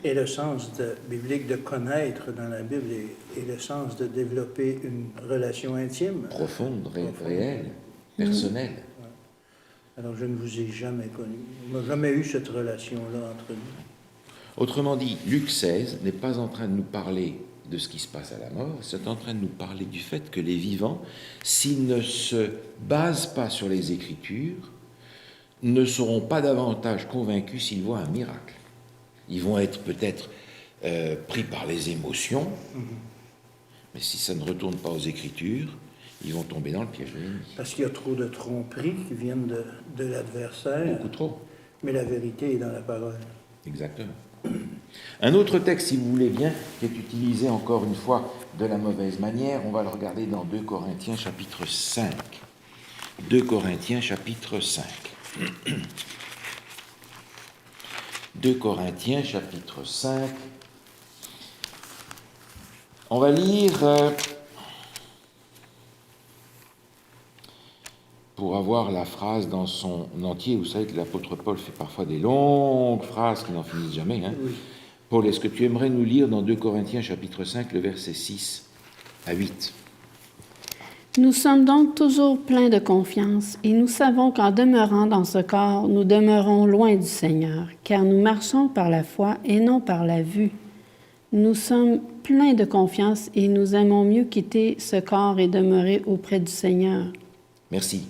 et le sens biblique de connaître dans la Bible et le sens de développer une relation intime. Profonde, réelle, personnelle. Alors je ne vous ai jamais connu. On n'a jamais eu cette relation-là entre nous. Autrement dit, Luc 16 n'est pas en train de nous parler de ce qui se passe à la mort, c'est en train de nous parler du fait que les vivants, s'ils ne se basent pas sur les Écritures, ne seront pas davantage convaincus s'ils voient un miracle. Ils vont être peut-être pris par les émotions, mais si ça ne retourne pas aux Écritures, ils vont tomber dans le piège de l'ennemi. Parce qu'il y a trop de tromperies qui viennent de l'adversaire, Beaucoup trop. mais la vérité est dans la parole. Exactement. Un autre texte, si vous voulez bien, qui est utilisé encore une fois de la mauvaise manière, on va le regarder dans 2 Corinthiens chapitre 5. 2 Corinthiens chapitre 5. 2 Corinthiens chapitre 5. On va lire, pour avoir la phrase dans son entier. Vous savez que l'apôtre Paul fait parfois des longues phrases qui n'en finissent jamais. Hein. Oui. Paul, est-ce que tu aimerais nous lire dans 2 Corinthiens chapitre 5 le verset 6 à 8 ? Nous sommes donc toujours pleins de confiance et nous savons qu'en demeurant dans ce corps, nous demeurons loin du Seigneur, car nous marchons par la foi et non par la vue. Nous sommes pleins de confiance et nous aimons mieux quitter ce corps et demeurer auprès du Seigneur. Merci.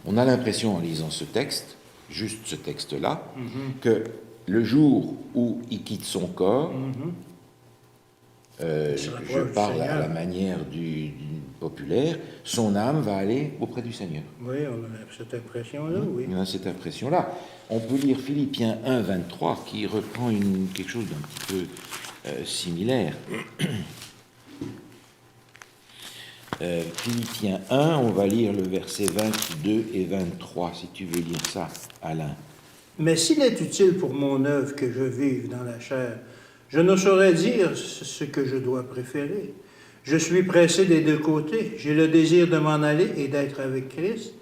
On a l'impression en lisant ce texte, juste ce texte-là, que le jour où il quitte son corps, je parle à la manière du populaire, son âme va aller auprès du Seigneur. Oui, on a cette impression-là, oui. On a cette impression-là. On peut lire Philippiens 1, 23, qui reprend quelque chose d'un petit peu similaire. Philippiens 1, on va lire le verset 22 et 23, si tu veux lire ça, Alain. Mais s'il est utile pour mon œuvre que je vive dans la chair, je ne saurais dire ce que je dois préférer. Je suis pressé des deux côtés. J'ai le désir de m'en aller et d'être avec Christ,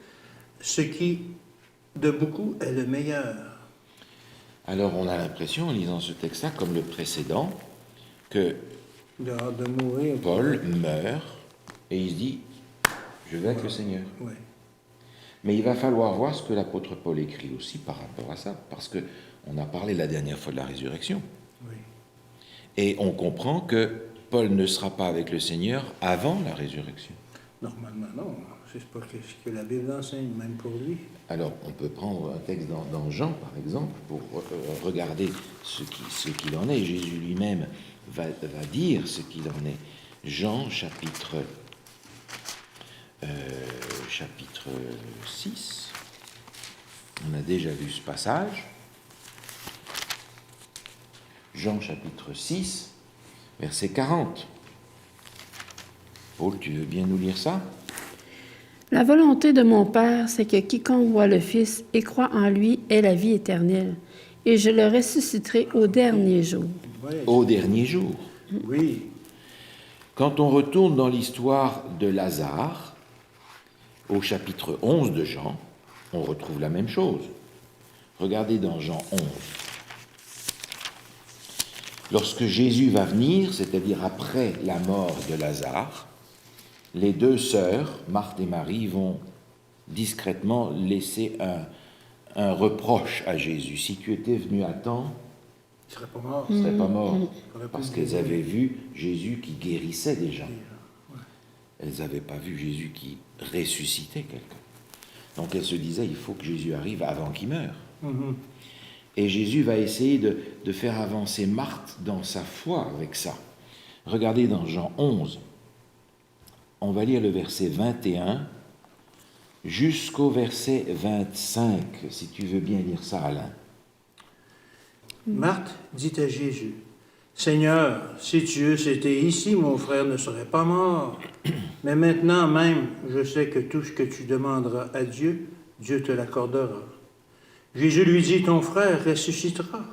ce qui, de beaucoup, est le meilleur. Alors on a l'impression, en lisant ce texte-là, comme le précédent, que De mourir. Paul meurt et il se dit « Je vais avec le Seigneur ». Oui. Mais il va falloir voir ce que l'apôtre Paul écrit aussi par rapport à ça, parce qu'on a parlé la dernière fois de la résurrection. Oui. Et on comprend que Paul ne sera pas avec le Seigneur avant la résurrection. Normalement, non. C'est pas ce que la Bible enseigne, même pour lui. Alors, on peut prendre un texte dans Jean, par exemple, pour regarder ce qu'il en est. Jésus lui-même va dire ce qu'il en est. Jean, chapitre 6. On a déjà vu ce passage. Jean, chapitre 6, verset 40. Paul, tu veux bien nous lire ça? La volonté de mon Père, c'est que quiconque voit le Fils et croit en lui ait la vie éternelle, et je le ressusciterai au dernier jour. Oui. Au dernier jour. Oui. Quand on retourne dans l'histoire de Lazare, au chapitre 11 de Jean, on retrouve la même chose. Regardez dans Jean 11. Lorsque Jésus va venir, c'est-à-dire après la mort de Lazare, les deux sœurs, Marthe et Marie, vont discrètement laisser un reproche à Jésus. Si tu étais venu à temps, Il ne serait pas mort. tu ne serais pas mort. Il aurait pu Parce le qu'elles guérir. avaient vu Jésus qui guérissait des gens. Ouais. Elles n'avaient pas vu Jésus qui ressuscitait quelqu'un. Donc elles se disaient, il faut que Jésus arrive avant qu'il meure. Mhm. Et Jésus va essayer de faire avancer Marthe dans sa foi avec ça. Regardez dans Jean 11, on va lire le verset 21 jusqu'au verset 25, si tu veux bien lire ça, Alain. Marthe dit à Jésus, « Seigneur, si tu eusses été ici, mon frère ne serait pas mort. Mais maintenant même, je sais que tout ce que tu demanderas à Dieu, Dieu te l'accordera. » Jésus lui dit, « Ton frère ressuscitera. »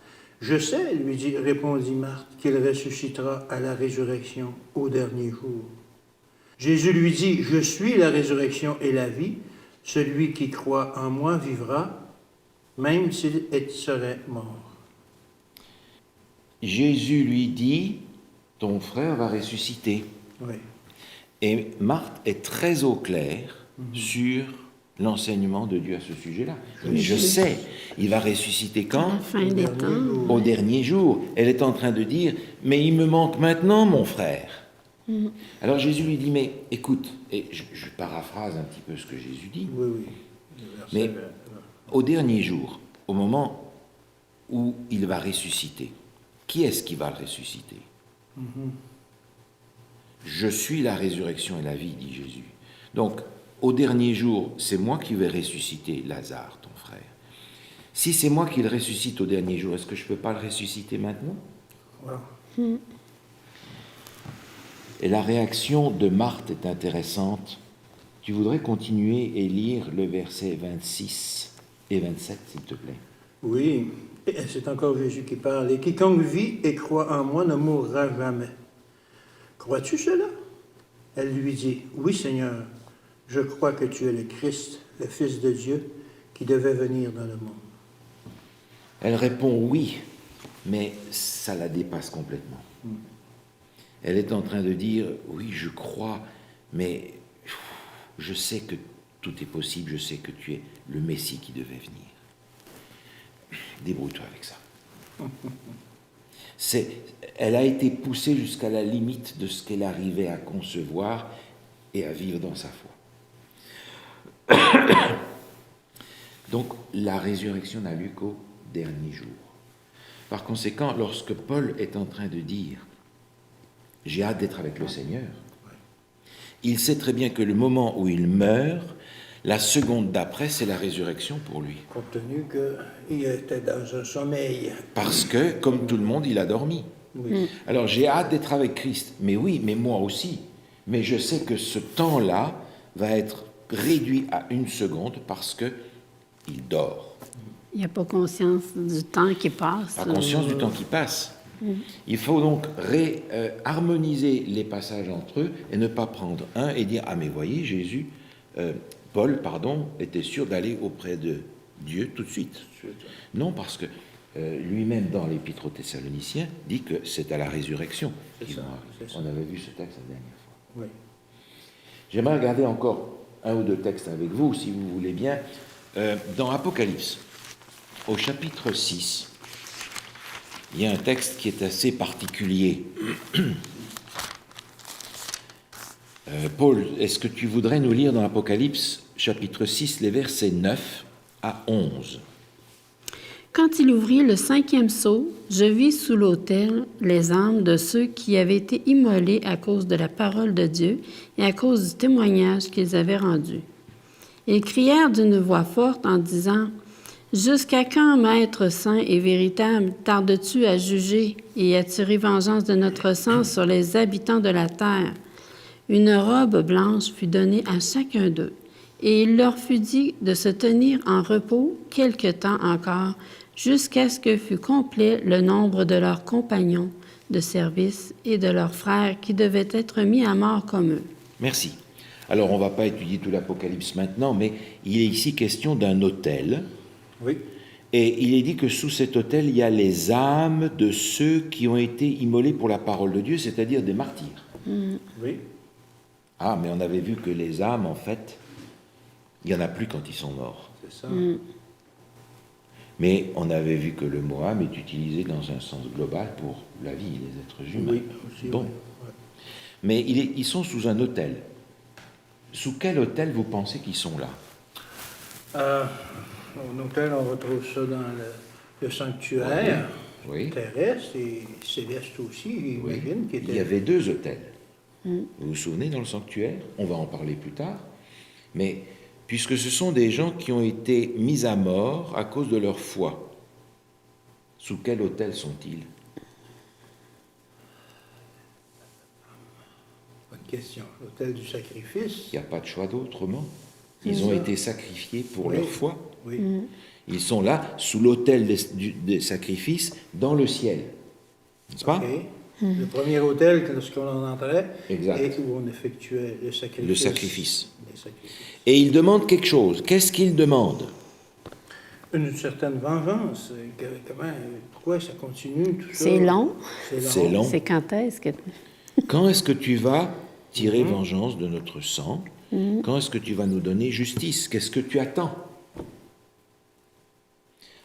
« Je sais, répondit Marthe, qu'il ressuscitera à la résurrection au dernier jour. » Jésus lui dit, « Je suis la résurrection et la vie. Celui qui croit en moi vivra, même s'il serait mort. » Jésus lui dit, ton frère va ressusciter. Oui. Et Marthe est très au clair sur l'enseignement de Dieu à ce sujet-là. Mais je sais, il va ressusciter À la quand? fin des temps. Au dernier jour. Elle est en train de dire, mais il me manque maintenant mon frère. Alors Jésus lui dit, mais écoute, et je paraphrase un petit peu ce que Jésus dit, Oui, oui. Le verset mais 20. au dernier jour, au moment où il va ressusciter, qui est-ce qui va le ressusciter? Je suis la résurrection et la vie, dit Jésus. Donc, au dernier jour, c'est moi qui vais ressusciter Lazare, ton frère. Si c'est moi qui le ressuscite au dernier jour, est-ce que je ne peux pas le ressusciter maintenant? Voilà. Et la réaction de Marthe est intéressante. Tu voudrais continuer et lire le verset 26 et 27, s'il te plaît. Oui, et c'est encore Jésus qui parle. « Et quiconque vit et croit en moi ne mourra jamais. » Crois-tu cela? Elle lui dit, « Oui, Seigneur, je crois que tu es le Christ, le Fils de Dieu, qui devait venir dans le monde. » Elle répond oui, mais ça la dépasse complètement. Elle est en train de dire, oui, je crois mais je sais que tout est possible, je sais que tu es le Messie qui devait venir. Débrouille-toi avec ça. Elle a été poussée jusqu'à la limite de ce qu'elle arrivait à concevoir et à vivre dans sa foi. Donc, la résurrection n'a lieu qu'au dernier jour. Par conséquent, lorsque Paul est en train de dire « J'ai hâte d'être avec le Seigneur », il sait très bien que le moment où il meurt, la seconde d'après, c'est la résurrection pour lui. Compte tenu qu'il était dans un sommeil. Parce que, comme tout le monde, il a dormi. Oui. Alors, j'ai hâte d'être avec Christ. Mais oui, mais moi aussi. Mais je sais que ce temps-là va être réduit à 1 seconde parce que il dort. Il n'y a pas conscience du temps qui passe. Pas conscience du temps qui passe. Il faut donc harmoniser les passages entre eux et ne pas prendre un et dire « Ah, mais voyez, Paul, était sûr d'aller auprès de Dieu tout de suite. » Non, parce que lui-même, dans l'Épître aux Thessaloniciens, dit que c'est à la résurrection qu'il meurt. On avait vu ce texte la dernière fois. Oui. J'aimerais regarder encore 1 ou 2 textes avec vous, si vous voulez bien. Dans Apocalypse, au chapitre 6, il y a un texte qui est assez particulier. Paul, est-ce que tu voudrais nous lire dans Apocalypse, chapitre 6, les versets 9 à 11 ? Quand il ouvrit le 5e sceau, je vis sous l'autel les âmes de ceux qui avaient été immolés à cause de la parole de Dieu et à cause du témoignage qu'ils avaient rendu. Ils crièrent d'une voix forte en disant « Jusqu'à quand, Maître saint et véritable, tardes-tu à juger et à tirer vengeance de notre sang sur les habitants de la terre? » Une robe blanche fut donnée à chacun d'eux, et il leur fut dit de se tenir en repos quelque temps encore, jusqu'à ce que fût complet le nombre de leurs compagnons de service et de leurs frères qui devaient être mis à mort comme eux. Merci. Alors, on ne va pas étudier tout l'Apocalypse maintenant, mais il est ici question d'un autel. Oui. Et il est dit que sous cet autel, il y a les âmes de ceux qui ont été immolés pour la parole de Dieu, c'est-à-dire des martyrs. Oui. Ah, mais on avait vu que les âmes, en fait, il n'y en a plus quand ils sont morts. C'est ça. Mais on avait vu que le mot âme est utilisé dans un sens global pour la vie, les êtres humains. Oui, aussi, Bon. oui. Ouais. Mais ils sont sous un autel. Sous quel autel vous pensez qu'ils sont là? Au hôtel, on retrouve ça dans le sanctuaire Oui. terrestre et céleste aussi, Oui. j'imagine. Qui Il était... y avait 2 autels. Vous vous souvenez, dans le sanctuaire? On va en parler plus tard. Mais puisque ce sont des gens qui ont été mis à mort à cause de leur foi, sous quel autel sont-ils? Bonne question. L'autel du sacrifice. Il n'y a pas de choix d'autrement. Ils ont été sacrifiés pour Oui. leur foi. Oui. Ils sont là, sous l'autel des sacrifices, dans le ciel. N'est-ce pas? OK. Le premier hôtel, lorsqu'on en entrait, Exact. et où on effectuait le sacrifice. Le sacrifice. Les sacrifices. Et ils demandent quelque chose. Qu'est-ce qu'ils demandent? Une certaine vengeance. Pourquoi ça continue, tout ça? C'est long. C'est long. C'est quand est-ce que... Quand est-ce que tu vas tirer vengeance de notre sang? Quand est-ce que tu vas nous donner justice? Qu'est-ce que tu attends?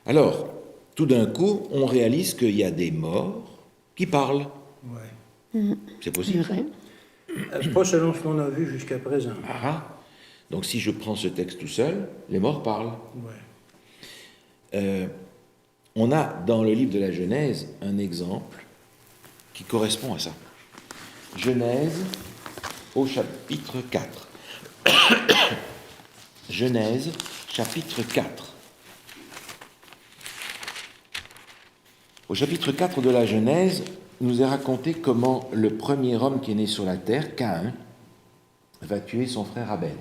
Alors, tout d'un coup, on réalise qu'il y a des morts qui parlent. Ouais. C'est possible. Vrai. Pas selon ce qu'on a vu jusqu'à présent. Ah. Donc si je prends ce texte tout seul, les morts parlent. Ouais. On a dans le livre de la Genèse un exemple qui correspond à ça. Genèse au chapitre 4. Genèse chapitre 4. Au chapitre 4 de la Genèse, il nous est raconté comment le premier homme qui est né sur la terre, Caïn, va tuer son frère Abel.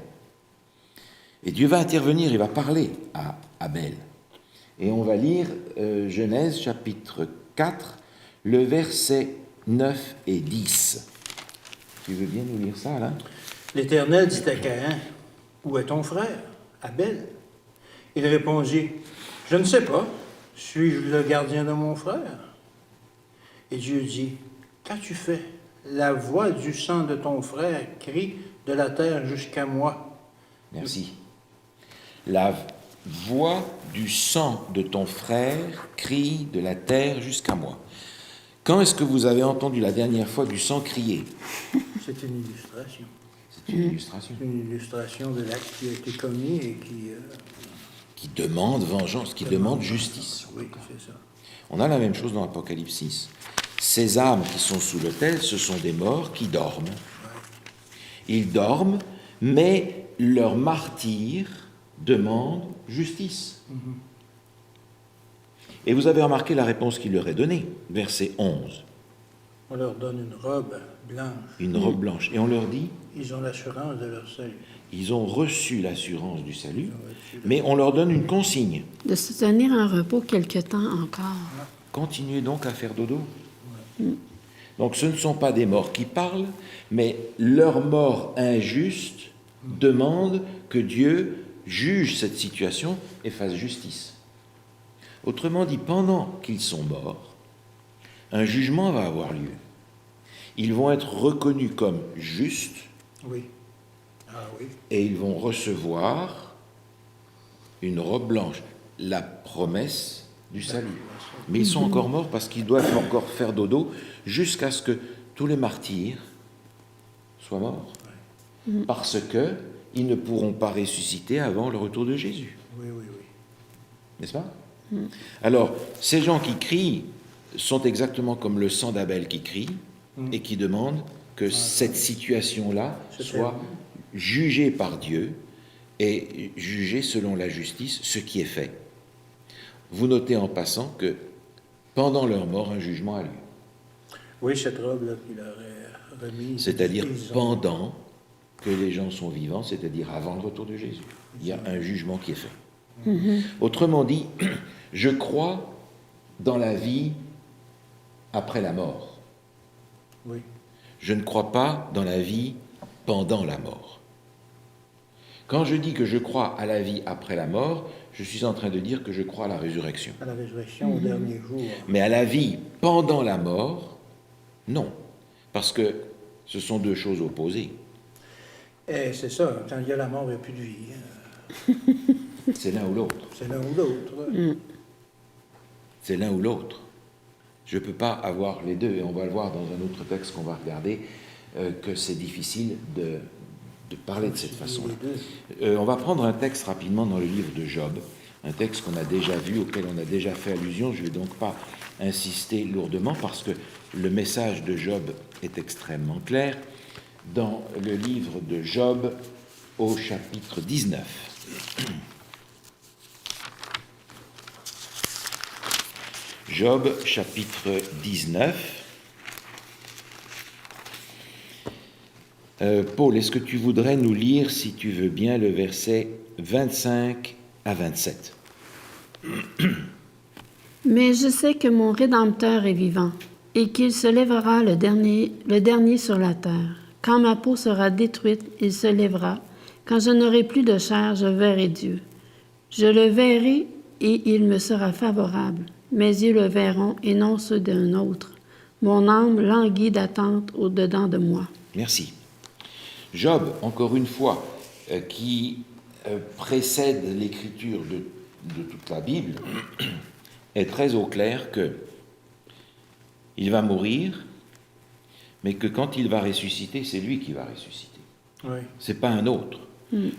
Et Dieu va intervenir, il va parler à Abel. Et on va lire Genèse chapitre 4, le verset 9 et 10. Tu veux bien nous lire ça, là? L'Éternel dit à Caïn, « Où est ton frère, Abel? » Il répondit, « Je ne sais pas. Suis-je le gardien de mon frère? » Et Dieu dit, « Qu'as-tu fait? La voix du sang de ton frère crie de la terre jusqu'à moi. Merci. La voix du sang de ton frère crie de la terre jusqu'à moi. Quand est-ce que vous avez entendu la dernière fois du sang crier? C'est une illustration. C'est une illustration. Une illustration de l'acte qui a été commis et Qui demande vengeance, qui demande justice. Oui, c'est ça. On a la même chose dans l'Apocalypse 6. Ces âmes qui sont sous l'autel, ce sont des morts qui dorment. Ils dorment, mais leur martyr demande justice. Et vous avez remarqué la réponse qu'il leur est donnée, verset 11. On leur donne une robe blanche. Une robe blanche. Et on leur dit, Ils ont l'assurance de leur salut. ils ont reçu l'assurance du salut, mais on leur donne une consigne. De se tenir en repos quelque temps encore. Continuez donc à faire dodo. Donc ce ne sont pas des morts qui parlent, mais leur mort injuste demande que Dieu juge cette situation et fasse justice. Autrement dit, pendant qu'ils sont morts, un jugement va avoir lieu. Ils vont être reconnus comme justes Oui. Ah oui. et ils vont recevoir une robe blanche, la promesse du salut. Mais ils sont encore morts parce qu'ils doivent encore faire dodo jusqu'à ce que tous les martyrs soient morts. Parce qu'ils ne pourront pas ressusciter avant le retour de Jésus. Oui, oui, oui. N'est-ce pas? Alors, ces gens qui crient sont exactement comme le sang d'Abel qui crie et qui demande que cette situation-là soit jugée par Dieu et jugée selon la justice, ce qui est fait. Vous notez en passant que pendant leur mort, un jugement a lieu. Oui, cette robe-là qu'il aurait remise. C'est-à-dire ils ont- pendant que les gens sont vivants, c'est-à-dire avant le retour de Jésus. Il y a un jugement qui est fait. Autrement dit, je crois dans la vie après la mort. Oui. Je ne crois pas dans la vie pendant la mort. Quand je dis que je crois à la vie après la mort, je suis en train de dire que je crois à la résurrection. À la résurrection au dernier jour. Mais à la vie pendant la mort, non. Parce que ce sont deux choses opposées. Et c'est ça, quand il y a la mort, il n'y a plus de vie. Hein. C'est l'un ou l'autre. C'est l'un ou l'autre. C'est l'un ou l'autre. Je ne peux pas avoir les deux. Et on va le voir dans un autre texte qu'on va regarder, que c'est difficile de parler de cette façon-là. Les deux. On va prendre un texte rapidement dans le livre de Job, un texte qu'on a déjà vu, auquel on a déjà fait allusion. Je ne vais donc pas insister lourdement parce que le message de Job est extrêmement clair. Dans le livre de Job, au chapitre 19. Job, chapitre 19. Paul, est-ce que tu voudrais nous lire, si tu veux bien, le verset 25 à 27? Mais je sais que mon Rédempteur est vivant, et qu'il se lèvera le dernier sur la terre. Quand ma peau sera détruite, il se lèvera. Quand je n'aurai plus de chair, je verrai Dieu. Je le verrai, et il me sera favorable. Mes yeux le verront, et non ceux d'un autre. Mon âme languit d'attente au-dedans de moi. Merci. Job, encore une fois, qui précède l'écriture de toute la Bible, est très au clair que il va mourir, mais que quand il va ressusciter, c'est lui qui va ressusciter. Oui. C'est pas un autre.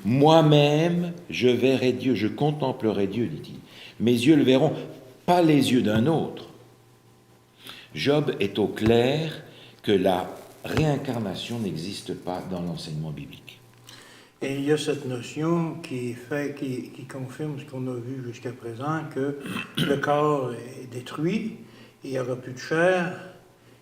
Moi-même, je verrai Dieu, je contemplerai Dieu, dit-il. Mes yeux le verront, pas les yeux d'un autre. Job est au clair que la réincarnation n'existe pas dans l'enseignement biblique. Et il y a cette notion qui confirme ce qu'on a vu jusqu'à présent, que le corps est détruit, il n'y aura plus de chair,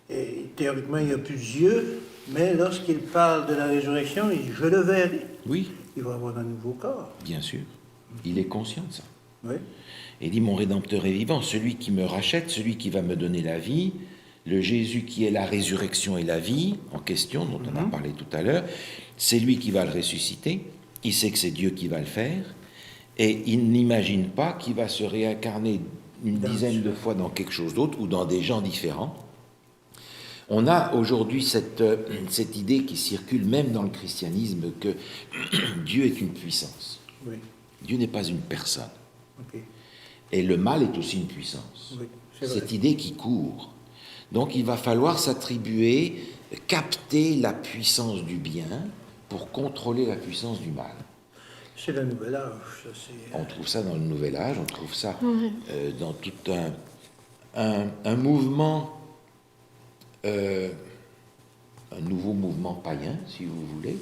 et théoriquement il n'y a plus d'yeux, mais lorsqu'il parle de la résurrection, il dit « je le verrai Oui, ». Il va avoir un nouveau corps. bien sûr. Il est conscient de ça. Oui. Et il dit, mon Rédempteur est vivant, celui qui me rachète, celui qui va me donner la vie, le Jésus qui est la résurrection et la vie, en question, dont on a parlé tout à l'heure, c'est lui qui va le ressusciter, il sait que c'est Dieu qui va le faire, et il n'imagine pas qu'il va se réincarner une dizaine de fois dans quelque chose d'autre, ou dans des gens différents. On a aujourd'hui cette idée qui circule même dans le christianisme que Dieu est une puissance. Oui, Dieu n'est pas une personne. ok. Et le mal est aussi une puissance. Oui, c'est vrai. Cette idée qui court. Donc il va falloir s'attribuer, capter la puissance du bien pour contrôler la puissance du mal. C'est le nouvel âge, ça, c'est... On trouve ça dans le Nouvel Âge, on trouve ça dans tout un mouvement, un nouveau mouvement païen, si vous voulez,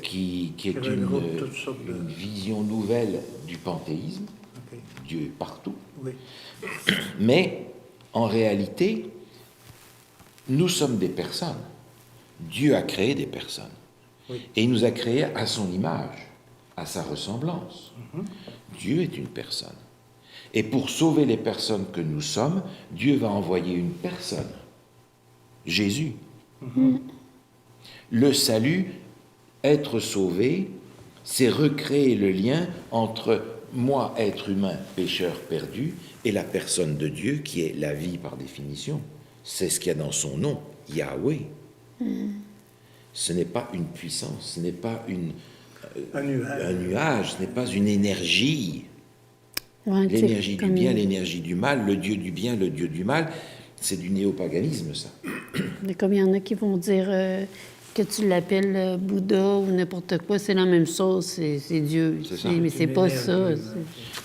qui est Qui regroupe toutes sortes de- une vision nouvelle du panthéisme. Ok. Dieu est partout. Oui, Mais, en réalité, nous sommes des personnes. Dieu a créé des personnes. oui. Et il nous a créés à son image, à sa ressemblance. Dieu est une personne. Et pour sauver les personnes que nous sommes, Dieu va envoyer une personne, Jésus. Le salut, être sauvé, c'est recréer le lien entre moi, être humain, pécheur perdu, et la personne de Dieu, qui est la vie par définition. C'est ce qu'il y a dans son nom, Yahweh. Ce n'est pas une puissance, ce n'est pas Un nuage. un nuage, ce n'est pas une énergie. Ouais, tu sais, L'énergie du comme- bien, l'énergie du mal, le Dieu du bien, le Dieu du mal, c'est du néopaganisme, ça. Mais comme il y en a qui vont dire que tu l'appelles Bouddha ou n'importe quoi, c'est la même chose, c'est Dieu. C'est ça. Mais C'est c'est une pas énergie, ça. ouais.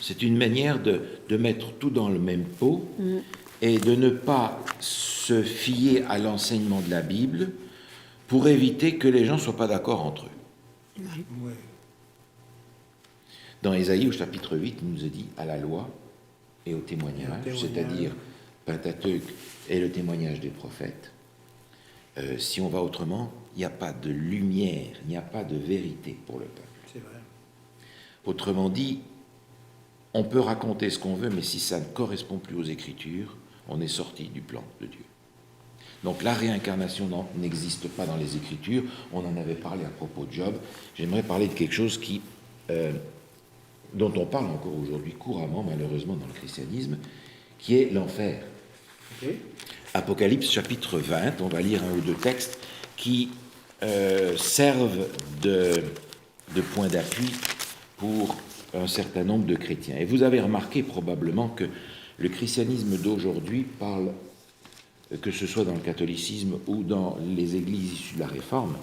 C'est une manière de mettre tout dans le même pot et de ne pas se fier à l'enseignement de la Bible pour éviter que les gens ne soient pas d'accord entre eux. Oui. Dans Ésaïe, au chapitre 8, il nous est dit à la loi et au témoignage, témoignage. c'est-à-dire Pentateuque et le témoignage des prophètes. Si on va autrement, il n'y a pas de lumière, il n'y a pas de vérité pour le peuple. C'est vrai. Autrement dit, on peut raconter ce qu'on veut, mais si ça ne correspond plus aux Écritures, on est sorti du plan de Dieu. Donc la réincarnation n'existe pas dans les Écritures. On en avait parlé à propos de Job. J'aimerais parler de quelque chose dont on parle encore aujourd'hui couramment, malheureusement, dans le christianisme, qui est l'enfer. Ok. Apocalypse chapitre 20, on va lire un ou deux textes qui servent de point d'appui pour un certain nombre de chrétiens. Et vous avez remarqué probablement que le christianisme d'aujourd'hui parle, que ce soit dans le catholicisme ou dans les églises issues de la Réforme,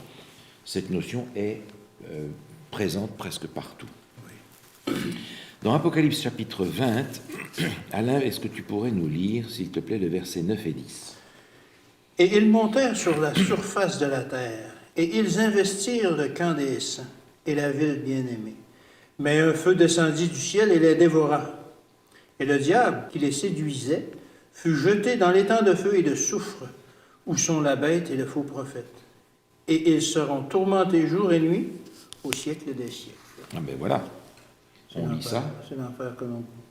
cette notion est présente presque partout. Dans Apocalypse chapitre 20, Alain, est-ce que tu pourrais nous lire, s'il te plaît, le verset 9 et 10 ? Et ils montèrent sur la surface de la terre, et ils investirent le camp des saints et la ville bien-aimée. Mais un feu descendit du ciel et les dévora. Et le diable, qui les séduisait, fut jeté dans l'étang de feu et de soufre, où sont la bête et le faux prophète. Et ils seront tourmentés jour et nuit au siècle des siècles. Ah ben voilà, C'est on lit l'enfer. ça. C'est l'enfer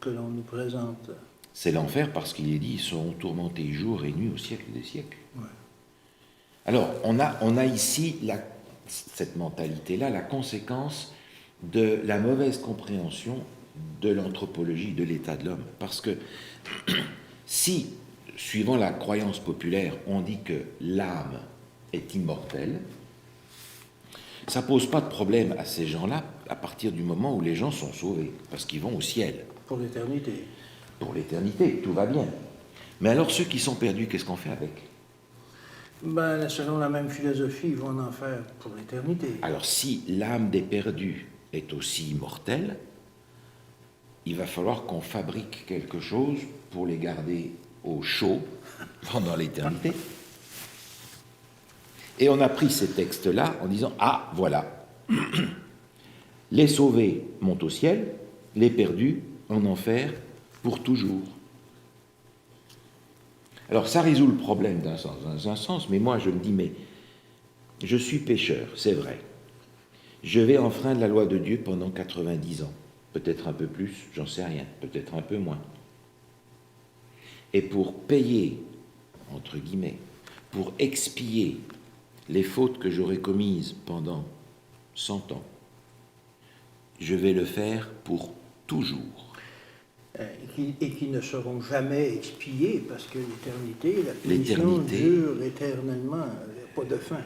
que l'on nous présente. C'est l'enfer parce qu'il est dit, ils seront tourmentés jour et nuit au siècle des siècles. Ouais. Alors, on a ici cette mentalité-là, la conséquence de la mauvaise compréhension de l'anthropologie de l'état de l'homme. Parce que si, suivant la croyance populaire, on dit que l'âme est immortelle, ça ne pose pas de problème à ces gens-là à partir du moment où les gens sont sauvés, parce qu'ils vont au ciel. Pour l'éternité. Pour l'éternité, tout va bien. Mais alors ceux qui sont perdus, qu'est-ce qu'on fait avec ? Ben, selon la même philosophie, ils vont en enfer pour l'éternité. Alors si l'âme des perdus est aussi immortelle, il va falloir qu'on fabrique quelque chose pour les garder au chaud pendant l'éternité. Et on a pris ces textes-là en disant « Ah, voilà, les sauvés montent au ciel, les perdus en enfer pour toujours. » Alors ça résout le problème dans un sens, mais moi je me dis, mais je suis pécheur, c'est vrai. Je vais enfreindre la loi de Dieu pendant 90 ans, peut-être un peu plus, j'en sais rien, peut-être un peu moins. Et pour payer, entre guillemets, pour expier les fautes que j'aurais commises pendant 100 ans, je vais le faire pour toujours. et qui ne seront jamais expiés parce que l'éternité, la punition dure éternellement, il n'y a pas de fin.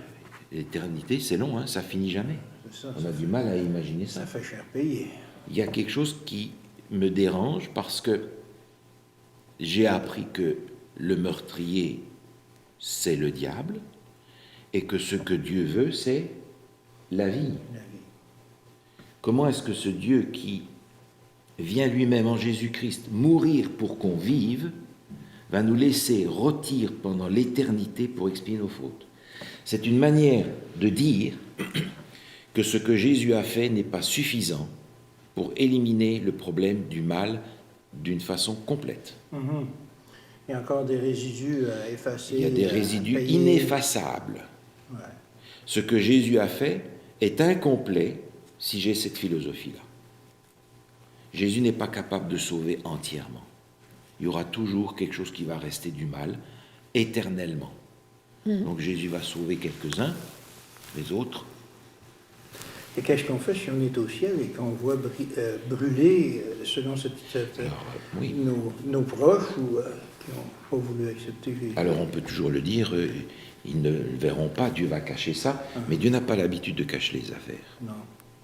L'éternité, c'est long, hein, ça finit jamais. Ça, On a du mal à imaginer ça. Ça fait cher payer. Il y a quelque chose qui me dérange parce que j'ai appris que le meurtrier, c'est le diable, et que ce que Dieu veut, c'est la vie. Comment est-ce que ce Dieu qui vient lui-même en Jésus-Christ mourir pour qu'on vive, va nous laisser rôtir pendant l'éternité pour expier nos fautes? C'est une manière de dire que ce que Jésus a fait n'est pas suffisant pour éliminer le problème du mal d'une façon complète. Mm-hmm. Il y a encore des résidus à effacer. Il y a des résidus ineffaçables. Ouais. Ce que Jésus a fait est incomplet si j'ai cette philosophie-là. Jésus n'est pas capable de sauver entièrement. Il y aura toujours quelque chose qui va rester du mal éternellement. Donc Jésus va sauver quelques-uns, les autres. Et qu'est-ce qu'on fait si on est au ciel et qu'on voit brûler, selon Oui. nos proches ou qui n'ont pas voulu accepter Jésus? Alors on peut toujours le dire, ils ne le verront pas, Dieu va cacher ça, mais Dieu n'a pas l'habitude de cacher les affaires. Non.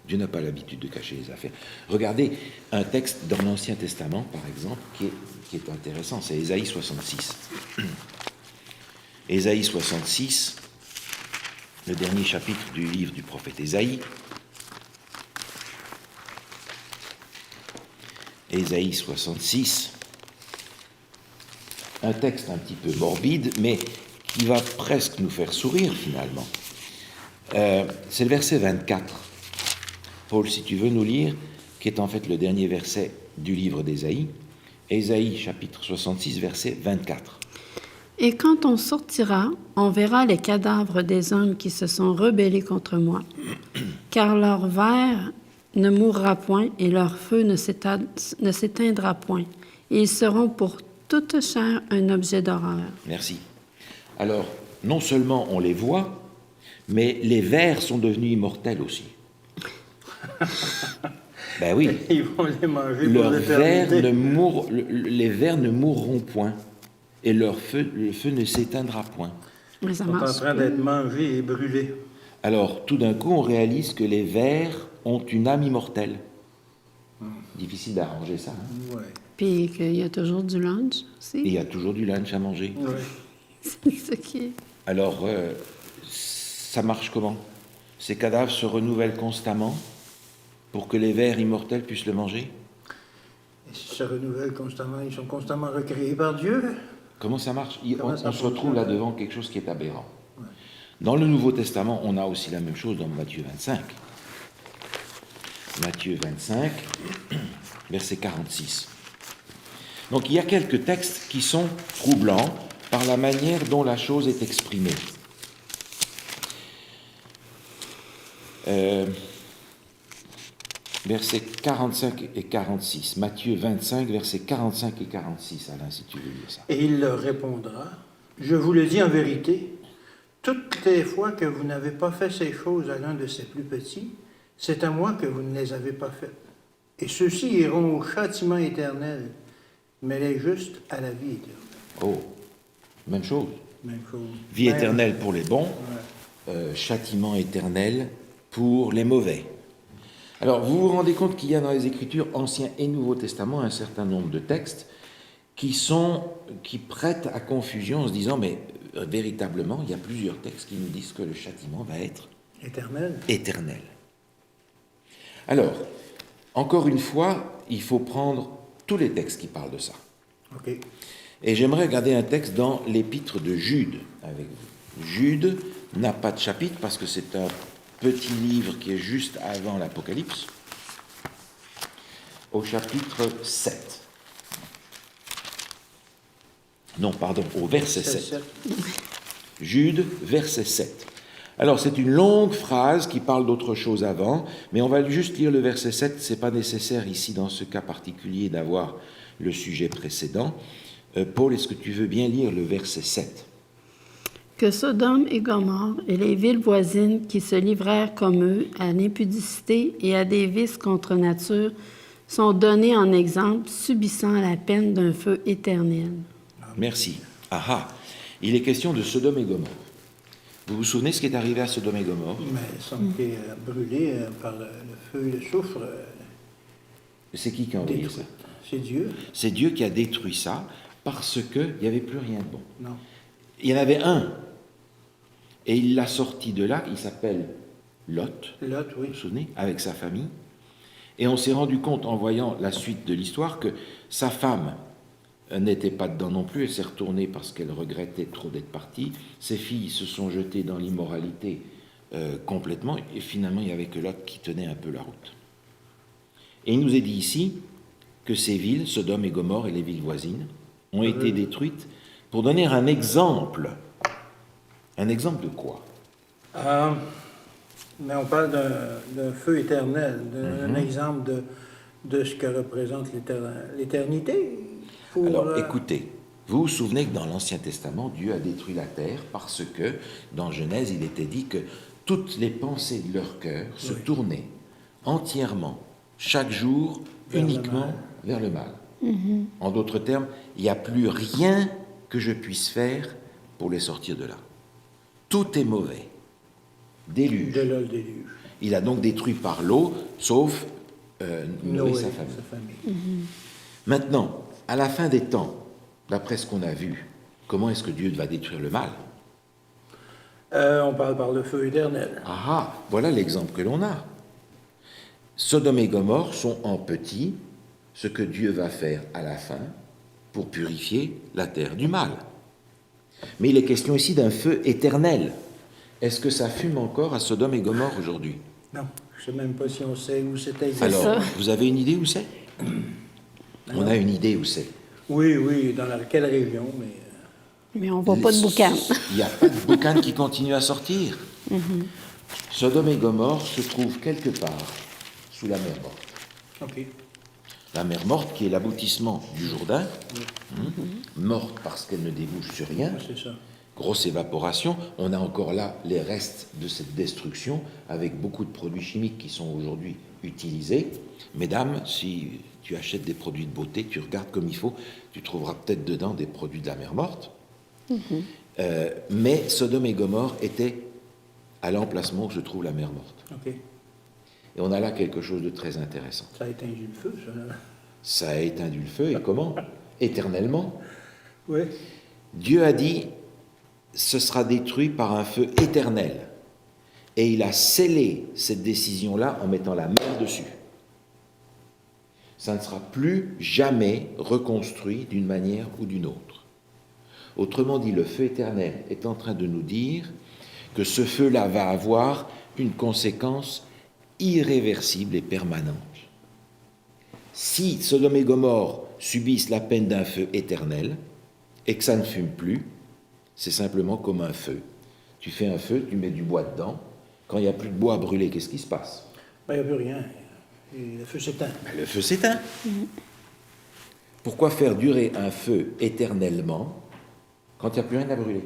Dieu n'a pas l'habitude de cacher les affaires. Regardez un texte dans l'Ancien Testament, par exemple, qui est intéressant, c'est Ésaïe 66. Ésaïe 66, le dernier chapitre du livre du prophète Ésaïe. Ésaïe 66, un texte un petit peu morbide, mais qui va presque nous faire sourire finalement. C'est le verset 24. Paul, si tu veux nous lire, qui est en fait le dernier verset du livre d'Ésaïe, Ésaïe chapitre 66, verset 24. Et quand on sortira, on verra les cadavres des hommes qui se sont rebellés contre moi, car leur ver ne mourra point et leur feu ne s'éteindra point, et ils seront pour toute chair un objet d'horreur. Merci. Alors, non seulement on les voit, mais les vers sont devenus immortels aussi. Ben oui. Ils vont les manger pour Leurs l'éternité. les vers ne mourront point, et le feu ne s'éteindra point. Mais ça Ils sont en marche train pas. d'être mangés et brûlés. Alors, tout d'un coup, on réalise que les vers ont une âme immortelle. Difficile d'arranger ça. Hein. Ouais. Puis qu'il y a toujours du lunch Et il aussi. y a toujours du lunch à manger. Ouais. C'est ce qui est. Alors, ça marche comment? Ces cadavres se renouvellent constamment pour que les vers immortels puissent le manger? Ils se renouvellent constamment, ils sont constamment recréés par Dieu. Comment ça marche? Comment ça On se retrouve fonctionne? là devant quelque chose qui est aberrant. Dans le Nouveau Testament, on a aussi la même chose dans Matthieu 25. Matthieu 25, verset 46. Donc il y a quelques textes qui sont troublants par la manière dont la chose est exprimée. Versets 45 et 46. Matthieu 25, versets 45 et 46. Alain, si tu veux lire ça. Et il leur répondra, je vous le dis en vérité, toutes les fois que vous n'avez pas fait ces choses à l'un de ces plus petits, c'est à moi que vous ne les avez pas faites. Et ceux-ci iront au châtiment éternel, mais les justes à la vie éternelle. Oh, même chose. Même chose. Vie Même- éternelle pour les bons, Ouais. châtiment éternel pour les mauvais. Alors, vous vous rendez compte qu'il y a dans les Écritures, Ancien et Nouveau Testament, un certain nombre de textes qui prêtent à confusion en se disant, mais véritablement, il y a plusieurs textes qui nous disent que le châtiment va être Éternel. éternel. Alors, encore une fois, il faut prendre tous les textes qui parlent de ça. OK. Et j'aimerais regarder un texte dans l'épître de Jude avec vous. Jude n'a pas de chapitre parce que c'est un petit livre qui est juste avant l'Apocalypse, au chapitre 7. Non, pardon, au verset 7. Jude, verset 7. Alors, c'est une longue phrase qui parle d'autre chose avant, mais on va juste lire le verset 7. Ce n'est pas nécessaire ici, dans ce cas particulier, d'avoir le sujet précédent. Paul, est-ce que tu veux bien lire le verset 7? Que Sodome et Gomorrhe et les villes voisines qui se livrèrent comme eux à l'impudicité et à des vices contre nature sont donnés en exemple, subissant la peine d'un feu éternel. Merci. Ah ah, il est question de Sodome et Gomorrhe. Vous vous souvenez ce qui est arrivé à Sodome et Gomorrhe? Mais ils ont été brûlés par le feu et le soufre. C'est qui a envoyé Détruits. ça? C'est Dieu? C'est Dieu qui a détruit ça parce qu'il n'y avait plus rien de bon. Non. Il y en avait un. Et il l'a sorti de là, il s'appelle Lot, Lot, vous oui. vous souvenez, avec sa famille. Et on s'est rendu compte en voyant la suite de l'histoire que sa femme n'était pas dedans non plus, elle s'est retournée parce qu'elle regrettait trop d'être partie. Ses filles se sont jetées dans l'immoralité complètement, et finalement il n'y avait que Lot qui tenait un peu la route. Et il nous est dit ici que ces villes, Sodome et Gomorrhe et les villes voisines, ont été détruites pour donner un exemple. Un exemple de quoi? Mais on parle d'un feu éternel, d'un exemple de ce que représente l'éternité. Pour, Alors écoutez, vous vous souvenez que dans l'Ancien Testament, Dieu a détruit la terre parce que dans Genèse, il était dit que toutes les pensées de leur cœur se tournaient entièrement, chaque jour, Vers le uniquement mal. vers le mal. En d'autres termes, il n'y a plus rien que je puisse faire pour les sortir de là. Tout est mauvais. Déluge. de là le déluge. Il a donc détruit par l'eau, sauf Noé et sa famille. Maintenant, à la fin des temps, d'après ce qu'on a vu, comment est-ce que Dieu va détruire le mal? On parle par le feu éternel. Ah ah, voilà l'exemple que l'on a. Sodome et Gomorrhe sont en petit ce que Dieu va faire à la fin pour purifier la terre du mal. Mais il est question ici d'un feu éternel. Est-ce que ça fume encore à Sodome et Gomorrhe aujourd'hui? Non, je ne sais même pas si on sait où c'était Alors, exactement. vous avez une idée où c'est? On a une idée où c'est. Oui, oui, dans quelle région, mais... Mais on ne voit pas de boucan. Il n'y a pas de boucan qui continue à sortir. Sodome et Gomorrhe se trouvent quelque part sous la mer morte. OK. La mer morte qui est l'aboutissement du Jourdain, morte parce qu'elle ne débouche sur rien, C'est ça. grosse évaporation. On a encore là les restes de cette destruction avec beaucoup de produits chimiques qui sont aujourd'hui utilisés. Mesdames, si tu achètes des produits de beauté, tu regardes comme il faut, tu trouveras peut-être dedans des produits de la mer morte. Mais Sodome et Gomorrhe étaient à l'emplacement où se trouve la mer morte. OK. Et on a là quelque chose de très intéressant. Ça a éteint le feu, ça. Là. Ça a éteint le feu, et comment? Éternellement. Oui. Dieu a dit, ce sera détruit par un feu éternel. Et il a scellé cette décision-là en mettant la mer dessus. Ça ne sera plus jamais reconstruit d'une manière ou d'une autre. Autrement dit, le feu éternel est en train de nous dire que ce feu-là va avoir une conséquence irréversible et permanente. Si Sodome et Gomorrhe subissent la peine d'un feu éternel et que ça ne fume plus, c'est simplement comme un feu. Tu fais un feu, tu mets du bois dedans. Quand il n'y a plus de bois à brûler, qu'est-ce qui se passe? Ben, il n'y a plus rien. Et le feu s'éteint. Le feu s'éteint. Pourquoi faire durer un feu éternellement quand il n'y a plus rien à brûler?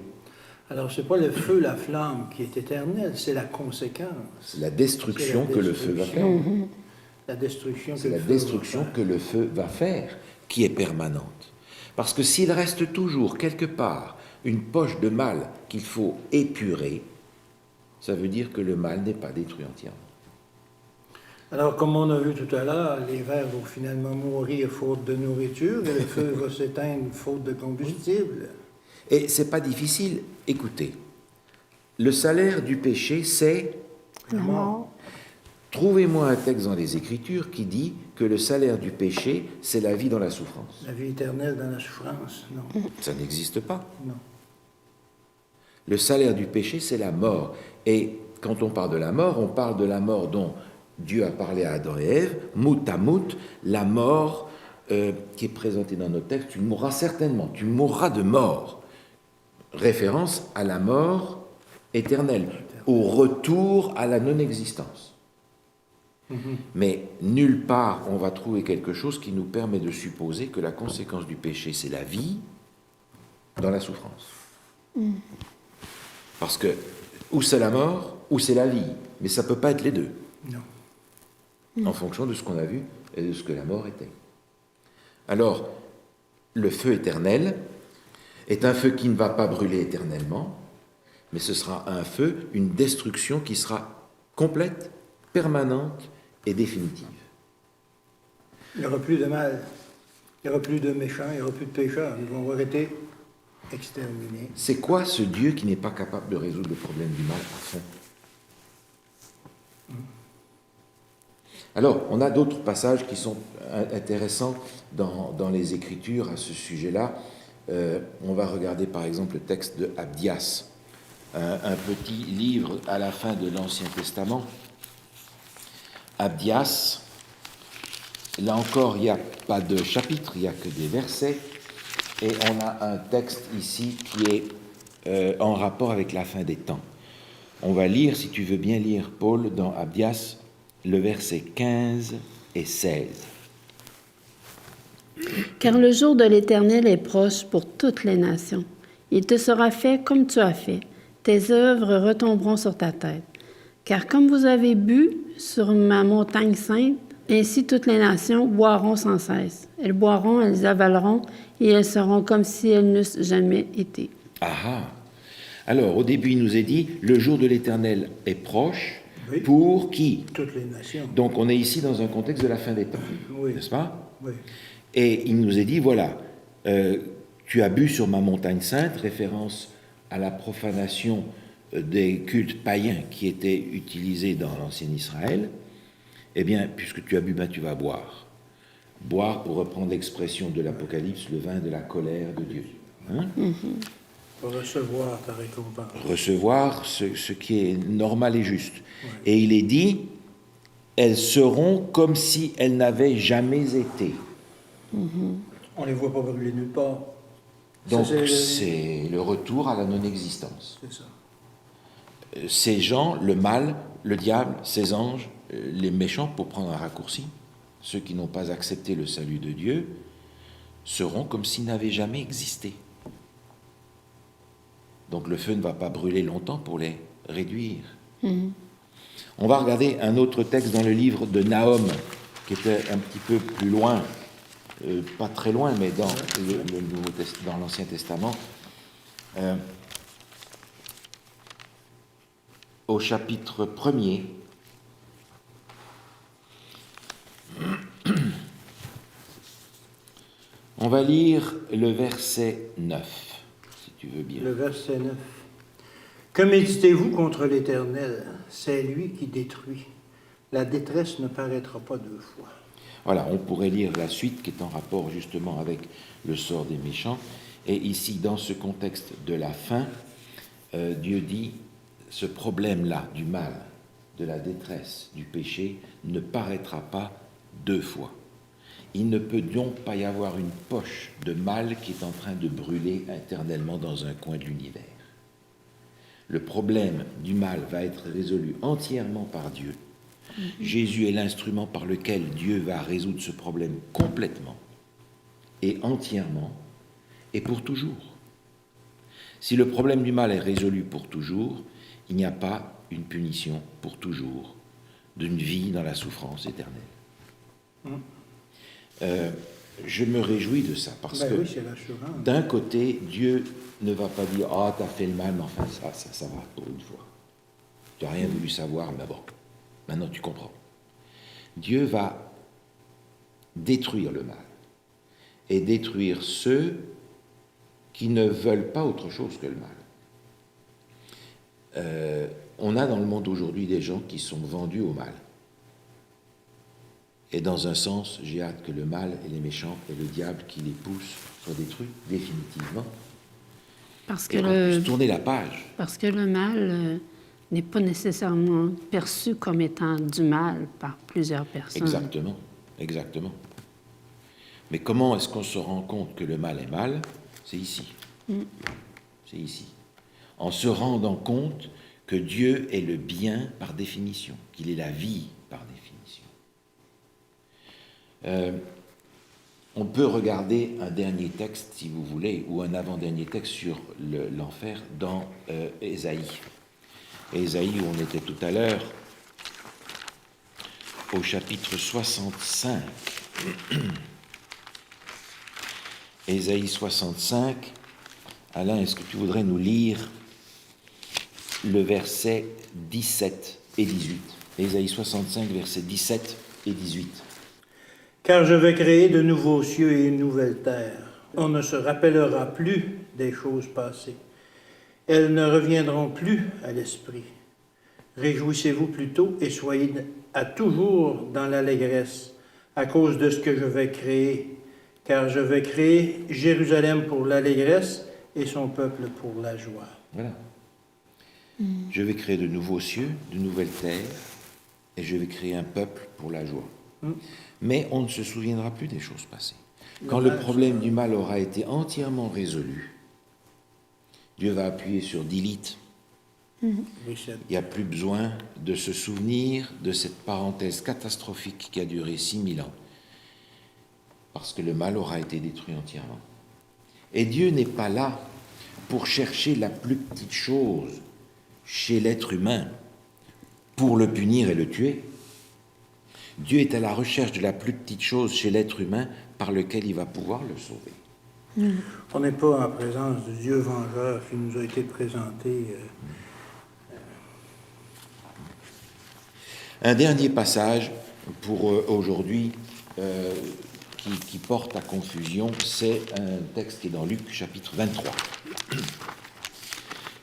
Alors, ce n'est pas le feu, la flamme qui est éternelle, c'est la conséquence. C'est la destruction que le feu va faire. La destruction C'est la destruction que le feu va faire qui est permanente. Parce que s'il reste toujours quelque part une poche de mal qu'il faut épurer, ça veut dire que le mal n'est pas détruit entièrement. Alors, comme on a vu tout à l'heure, les vers vont finalement mourir faute de nourriture et le feu va s'éteindre faute de combustible. Et c'est pas difficile. Écoutez, le salaire du péché, c'est... La mort. Trouvez-moi un texte dans les Écritures qui dit que le salaire du péché, c'est la vie dans la souffrance. La vie éternelle dans la souffrance, non. Ça n'existe pas. Non. Le salaire du péché, c'est la mort. Et quand on parle de la mort dont Dieu a parlé à Adam et Ève, mout à mout, la mort qui est présentée dans nos textes, tu mourras certainement, tu mourras de mort. Référence à la mort éternelle, au retour à la non-existence. Mais nulle part on va trouver quelque chose qui nous permet de supposer que la conséquence du péché, c'est la vie dans la souffrance. Parce que ou c'est la mort, ou c'est la vie. Mais ça ne peut pas être les deux. Non. En fonction de ce qu'on a vu et de ce que la mort était. Alors, le feu éternel est un feu qui ne va pas brûler éternellement, mais ce sera un feu, une destruction qui sera complète, permanente et définitive. Il n'y aura plus de mal, il n'y aura plus de méchants, il n'y aura plus de pécheurs. Ils vont avoir été exterminés. C'est quoi ce Dieu qui n'est pas capable de résoudre le problème du mal à fond? Alors, on a d'autres passages qui sont intéressants dans les Écritures à ce sujet-là. On va regarder par exemple le texte de Abdias, un petit livre à la fin de l'Ancien Testament. Abdias, là encore, il n'y a pas de chapitre, il n'y a que des versets, et on a un texte ici qui est en rapport avec la fin des temps. On va lire, si tu veux bien lire, Paul, dans Abdias, le verset 15 et 16. Car le jour de l'Éternel est proche pour toutes les nations. Il te sera fait comme tu as fait. Tes œuvres retomberont sur ta tête. Car comme vous avez bu sur ma montagne sainte, ainsi toutes les nations boiront sans cesse. Elles boiront, elles avaleront, et elles seront comme si elles n'eussent jamais été. Ah ah. Alors, au début, il nous est dit, le jour de l'Éternel est proche, Oui. pour qui? Toutes les nations. Donc, on est ici dans un contexte de la fin des temps, Oui. n'est-ce pas? Oui. Et il nous est dit, voilà, tu as bu sur ma montagne sainte, référence à la profanation des cultes païens qui étaient utilisés dans l'ancien Israël. Eh bien, puisque tu as bu, ben, tu vas boire. Boire, pour reprendre l'expression de l'Apocalypse, le vin de la colère de Dieu. Hein? Pour recevoir ta récompense. Recevoir ce qui est normal et juste. Et il est dit, elles seront comme si elles n'avaient jamais été. On ne les voit pas brûler nulle part. Donc Ça, c'est le retour à la non-existence. C'est ça. Ces gens, le mal, le diable, ces anges, les méchants, pour prendre un raccourci, ceux qui n'ont pas accepté le salut de Dieu, seront comme s'ils n'avaient jamais existé. Donc le feu ne va pas brûler longtemps pour les réduire. On va regarder un autre texte dans le livre de Nahum, qui était un petit peu plus loin, pas très loin, mais dans dans l'Ancien Testament, au chapitre 1er. On va lire le verset 9, si tu veux bien. Le verset 9. Que méditez-vous contre l'Éternel? C'est lui qui détruit. La détresse ne paraîtra pas deux fois. Voilà, on pourrait lire la suite qui est en rapport justement avec le sort des méchants. Et ici, dans ce contexte de la fin, Dieu dit, ce problème-là du mal, de la détresse, du péché, ne paraîtra pas deux fois. Il ne peut donc pas y avoir une poche de mal qui est en train de brûler éternellement dans un coin de l'univers. Le problème du mal va être résolu entièrement par Dieu. Jésus est l'instrument par lequel Dieu va résoudre ce problème complètement et entièrement et pour toujours. Si le problème du mal est résolu pour toujours, il n'y a pas une punition pour toujours d'une vie dans la souffrance éternelle. Je me réjouis de ça parce que Oui, c'est l'assurance. d'un côté, Dieu ne va pas dire « Ah, t'as fait le mal, mais enfin ça va pour une fois. Tu n'as rien voulu savoir, mais bon, maintenant tu comprends. » Dieu va détruire le mal et détruire ceux qui ne veulent pas autre chose que le mal. On a dans le monde aujourd'hui des gens qui sont vendus au mal. Et dans un sens, j'ai hâte que le mal et les méchants et le diable qui les pousse soient détruits définitivement. Parce Et qu'on puisse tourner la page. Parce que le mal n'est pas nécessairement perçu comme étant du mal par plusieurs personnes. Exactement, exactement. Mais comment est-ce qu'on se rend compte que le mal est mal? C'est ici. C'est ici. En se rendant compte que Dieu est le bien par définition, qu'il est la vie par définition. On peut regarder un dernier texte, si vous voulez, ou un avant-dernier texte sur l'enfer dans Ésaïe. Ésaïe, où on était tout à l'heure, au chapitre 65. Ésaïe 65. Alain, est-ce que tu voudrais nous lire le verset 17 et 18? Ésaïe 65, versets 17 et 18. Car je vais créer de nouveaux cieux et une nouvelle terre. On ne se rappellera plus des choses passées. Elles ne reviendront plus à l'esprit. Réjouissez-vous plutôt et soyez à toujours dans l'allégresse à cause de ce que je vais créer. Car je vais créer Jérusalem pour l'allégresse et son peuple pour la joie. Voilà. Je vais créer de nouveaux cieux, de nouvelles terres, et je vais créer un peuple pour la joie. Mais on ne se souviendra plus des choses passées. Quand le problème du mal aura été entièrement résolu, Dieu va appuyer sur delete. Il n'y a plus besoin de se souvenir de cette parenthèse catastrophique qui a duré 6000 ans, parce que le mal aura été détruit entièrement. Et Dieu n'est pas là pour chercher la plus petite chose chez l'être humain, pour le punir et le tuer. Dieu est à la recherche de la plus petite chose chez l'être humain par lequel il va pouvoir le sauver. On n'est pas en présence du Dieu vengeur qui nous a été présenté. Un dernier passage pour aujourd'hui qui porte à confusion, c'est un texte qui est dans Luc chapitre 23.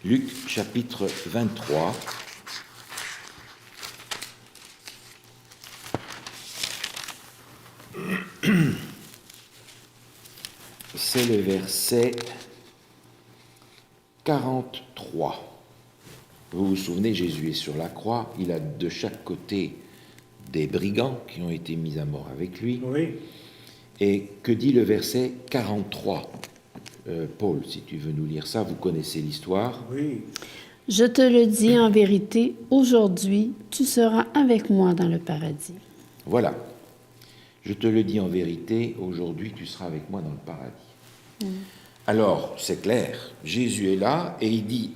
Luc chapitre 23. C'est le verset 43. Vous vous souvenez, Jésus est sur la croix, il a de chaque côté des brigands qui ont été mis à mort avec lui. Oui. Et que dit le verset 43 ? Paul, si tu veux nous lire ça, vous connaissez l'histoire. Oui. Je te le dis en vérité, aujourd'hui, tu seras avec moi dans le paradis. Voilà. Je te le dis en vérité, aujourd'hui, tu seras avec moi dans le paradis. Alors, c'est clair, Jésus est là et il dit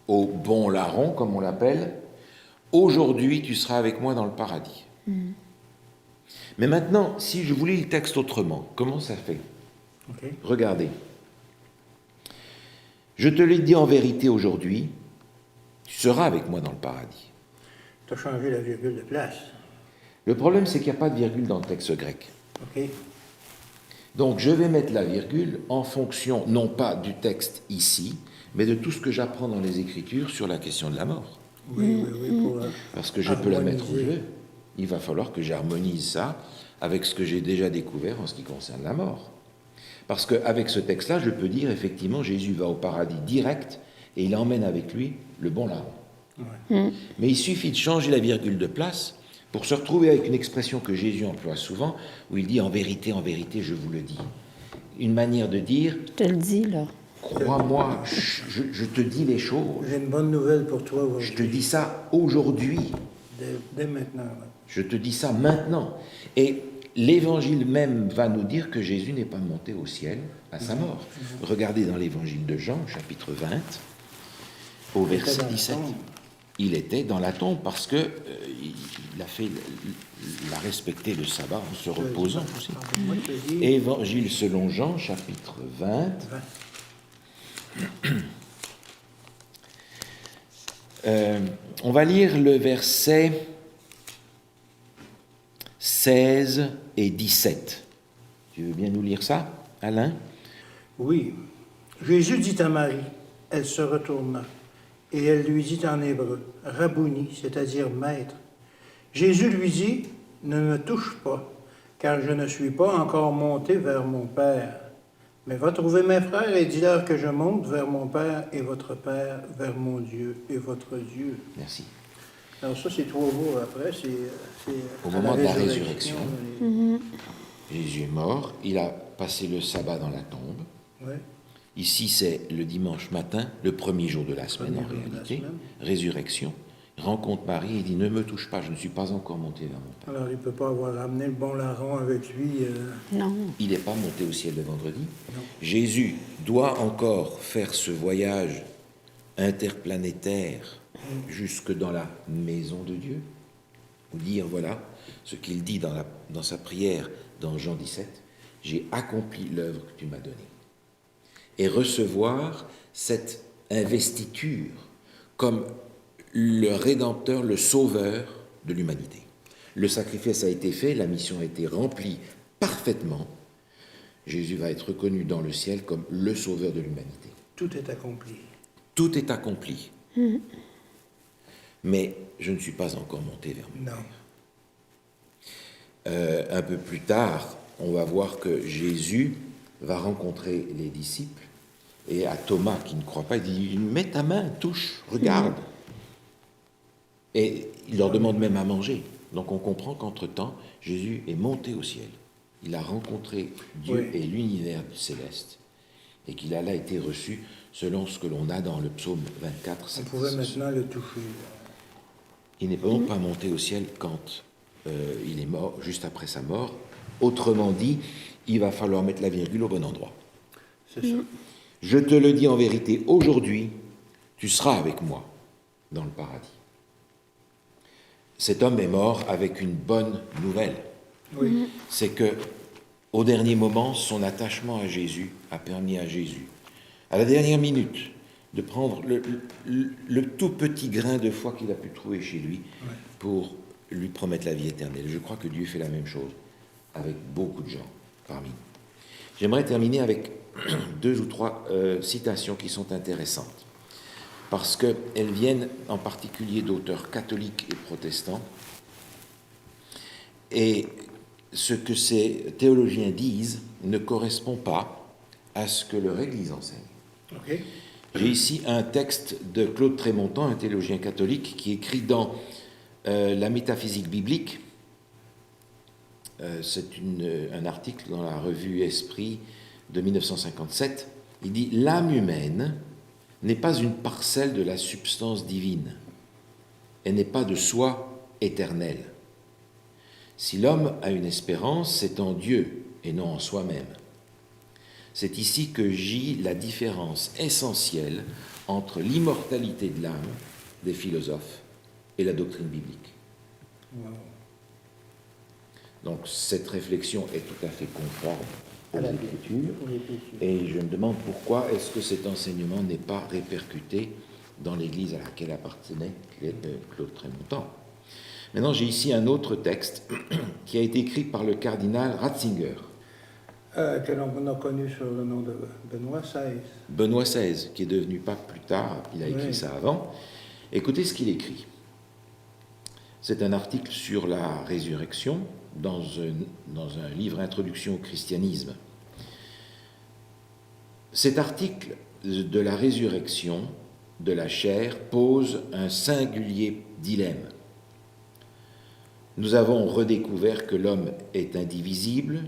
au bon larron, comme on l'appelle, aujourd'hui, tu seras avec moi dans le paradis. Mais maintenant, si je vous lis le texte autrement, comment ça fait ? OK. Regardez. Je te le dis en vérité aujourd'hui, tu seras avec moi dans le paradis. Tu as changé la virgule de place. Le problème, c'est qu'il n'y a pas de virgule dans le texte grec. OK. Donc, je vais mettre la virgule en fonction, non pas du texte ici, mais de tout ce que j'apprends dans les Écritures sur la question de la mort. Oui, pour Parce que je peux la mettre où je harmoniser. veux. Il va falloir que j'harmonise ça avec ce que j'ai déjà découvert en ce qui concerne la mort. Parce qu'avec ce texte-là, je peux dire, effectivement, Jésus va au paradis direct et il emmène avec lui le bon larron. Mais il suffit de changer la virgule de place pour se retrouver avec une expression que Jésus emploie souvent, où il dit « en vérité, je vous le dis ». Une manière de dire Je te le dis, là. « crois-moi, je te dis les choses, J'ai une bonne nouvelle pour toi aujourd'hui. je te dis ça aujourd'hui, Dès maintenant. là. je te dis ça maintenant ». Et l'Évangile même va nous dire que Jésus n'est pas monté au ciel à sa mort. Regardez dans l'Évangile de Jean, chapitre 20, au verset dans la 17. tombe. Il était dans la tombe parce que il a respecté le sabbat en se reposant aussi. Moi, je te dis, Évangile selon Jean, chapitre 20. On va lire le verset 16 et 17. Tu veux bien nous lire ça, Alain ? oui. Jésus dit à Marie, elle se retourna, et elle lui dit en hébreu, Rabouni, c'est-à-dire maître. Jésus lui dit, ne me touche pas, car je ne suis pas encore monté vers mon Père. Mais va trouver mes frères et dis-leur que je monte vers mon Père et votre Père, vers mon Dieu et votre Dieu. Merci. Alors ça, c'est 3 jours après, c'est Au à moment de la résurrection. Oui. Jésus est mort, il a passé le sabbat dans la tombe. Ouais. Ici, c'est le dimanche matin, le premier jour de la semaine en Premier jour de la réalité, semaine. résurrection. Il rencontre Marie et dit « Ne me touche pas, je ne suis pas encore monté vers mon Père Alors, il ne peut pas avoir ramené le bon larron avec lui. Non. ». Il n'est pas monté au ciel le vendredi. Non. Jésus doit encore faire ce voyage interplanétaire jusque dans la maison de Dieu, ou dire « Voilà, ce qu'il dit dans sa prière dans Jean 17, « J'ai accompli l'œuvre que tu m'as donnée ». Et recevoir cette investiture comme le Rédempteur, le Sauveur de l'humanité. Le sacrifice a été fait, la mission a été remplie parfaitement. Jésus va être reconnu dans le ciel comme le Sauveur de l'humanité. Tout est accompli. Tout est accompli. Mais je ne suis pas encore monté vers mon Non. Père. Un peu plus tard, on va voir que Jésus va rencontrer les disciples et à Thomas qui ne croit pas, il dit « Mets ta main, touche, regarde ». Et il leur demande même à manger. Donc on comprend qu'entre-temps, Jésus est monté au ciel. Il a rencontré Dieu et l'univers céleste. Et qu'il a là été reçu selon ce que l'on a dans le psaume 24. On pouvait maintenant le toucher. Il n'est donc pas monté au ciel quand il est mort, juste après sa mort. Autrement dit, il va falloir mettre la virgule au bon endroit. C'est ça. Je te le dis en vérité, aujourd'hui, tu seras avec moi dans le paradis. Cet homme est mort avec une bonne nouvelle. Oui. C'est que, au dernier moment, son attachement à Jésus a permis à Jésus, à la dernière minute, de prendre le tout petit grain de foi qu'il a pu trouver chez lui pour lui promettre la vie éternelle. Je crois que Dieu fait la même chose avec beaucoup de gens parmi nous. J'aimerais terminer avec 2 ou 3 citations qui sont intéressantes, parce qu'elles viennent en particulier d'auteurs catholiques et protestants, et ce que ces théologiens disent ne correspond pas à ce que leur Église enseigne. Okay. J'ai ici un texte de Claude Trémontant, un théologien catholique, qui écrit dans la métaphysique biblique. C'est un article dans la revue Esprit de 1957. Il dit « L'âme humaine n'est pas une parcelle de la substance divine. Elle n'est pas de soi éternel. Si l'homme a une espérance, c'est en Dieu et non en soi-même. C'est ici que gît la différence essentielle entre l'immortalité de l'âme des philosophes et la doctrine biblique. » Wow. Donc cette réflexion est tout à fait conforme aux Écritures, Oui. et je me demande pourquoi est-ce que cet enseignement n'est pas répercuté dans l'Église à laquelle appartenait Claude Trémontant. Maintenant, j'ai ici un autre texte qui a été écrit par le cardinal Ratzinger. Que l'on a connu sur le nom de Benoît XVI. Benoît XVI, qui est devenu pape plus tard, il a écrit ça avant. Écoutez ce qu'il écrit. C'est un article sur la résurrection dans un livre Introduction au christianisme. Cet article de la résurrection de la chair pose un singulier dilemme. Nous avons redécouvert que l'homme est indivisible,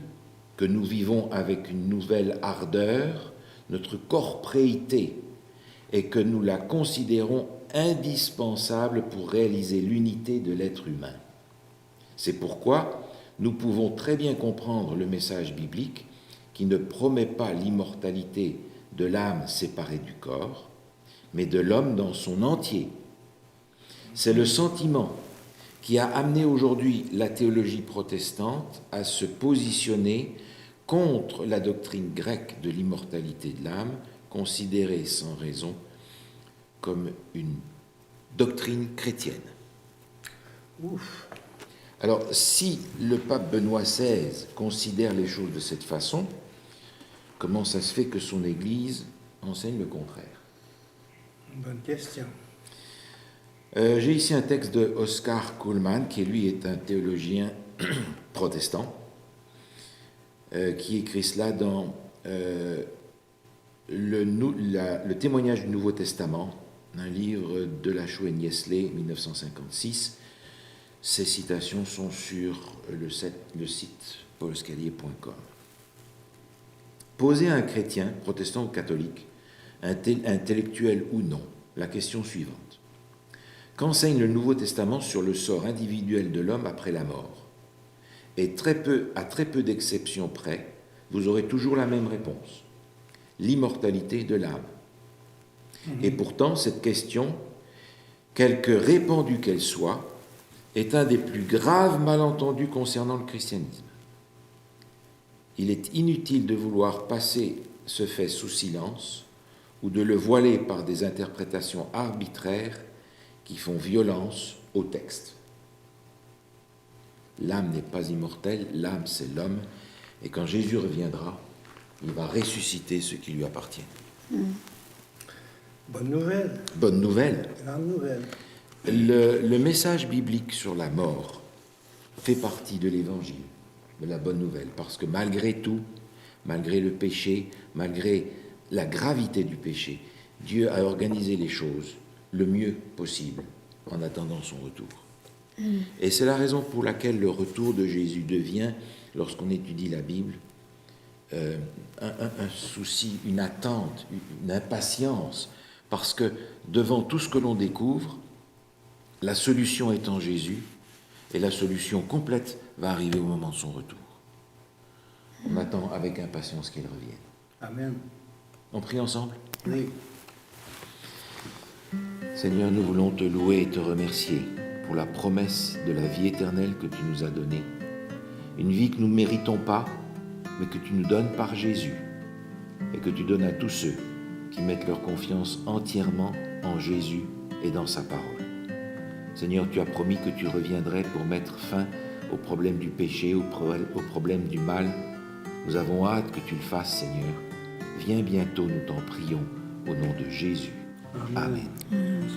que nous vivons avec une nouvelle ardeur, notre corpréité, et que nous la considérons indispensable pour réaliser l'unité de l'être humain. C'est pourquoi nous pouvons très bien comprendre le message biblique qui ne promet pas l'immortalité de l'âme séparée du corps, mais de l'homme dans son entier. C'est le sentiment qui a amené aujourd'hui la théologie protestante à se positionner contre la doctrine grecque de l'immortalité de l'âme, considérée sans raison comme une doctrine chrétienne. Ouf. Alors, si le pape Benoît XVI considère les choses de cette façon, comment ça se fait que son Église enseigne le contraire? Bonne question. J'ai ici un texte de Oscar Kuhlmann, qui lui est un théologien protestant, qui écrit cela dans le témoignage du Nouveau Testament, un livre de La Chaux-et-Niesley, 1956. Ces citations sont sur le site paulscalier.com. Posez à un chrétien, protestant ou catholique, intellectuel ou non, la question suivante. Qu'enseigne le Nouveau Testament sur le sort individuel de l'homme après la mort? Et à très peu d'exceptions près, vous aurez toujours la même réponse. L'immortalité de l'âme. Et pourtant, cette question, quelque répandue qu'elle soit, est un des plus graves malentendus concernant le christianisme. Il est inutile de vouloir passer ce fait sous silence ou de le voiler par des interprétations arbitraires qui font violence au texte. L'âme n'est pas immortelle, l'âme c'est l'homme, et quand Jésus reviendra, il va ressusciter ce qui lui appartient. Bonne nouvelle. Bonne nouvelle. Grande nouvelle. Le message biblique sur la mort fait partie de l'évangile, de la bonne nouvelle, parce que malgré tout, malgré le péché, malgré la gravité du péché, Dieu a organisé les choses le mieux possible en attendant son retour. Et c'est la raison pour laquelle le retour de Jésus devient, lorsqu'on étudie la Bible, un souci, une attente, une impatience, parce que devant tout ce que l'on découvre, la solution est en Jésus, et la solution complète va arriver au moment de son retour. On attend avec impatience qu'il revienne. Amen. On prie ensemble ? Oui. Seigneur, nous voulons te louer et te remercier pour la promesse de la vie éternelle que tu nous as donnée. Une vie que nous ne méritons pas, mais que tu nous donnes par Jésus, et que tu donnes à tous ceux qui mettent leur confiance entièrement en Jésus et dans sa parole. Seigneur, tu as promis que tu reviendrais pour mettre fin au problème du péché, au problème du mal. Nous avons hâte que tu le fasses, Seigneur. Viens bientôt, nous t'en prions, au nom de Jésus. Amen. Amen.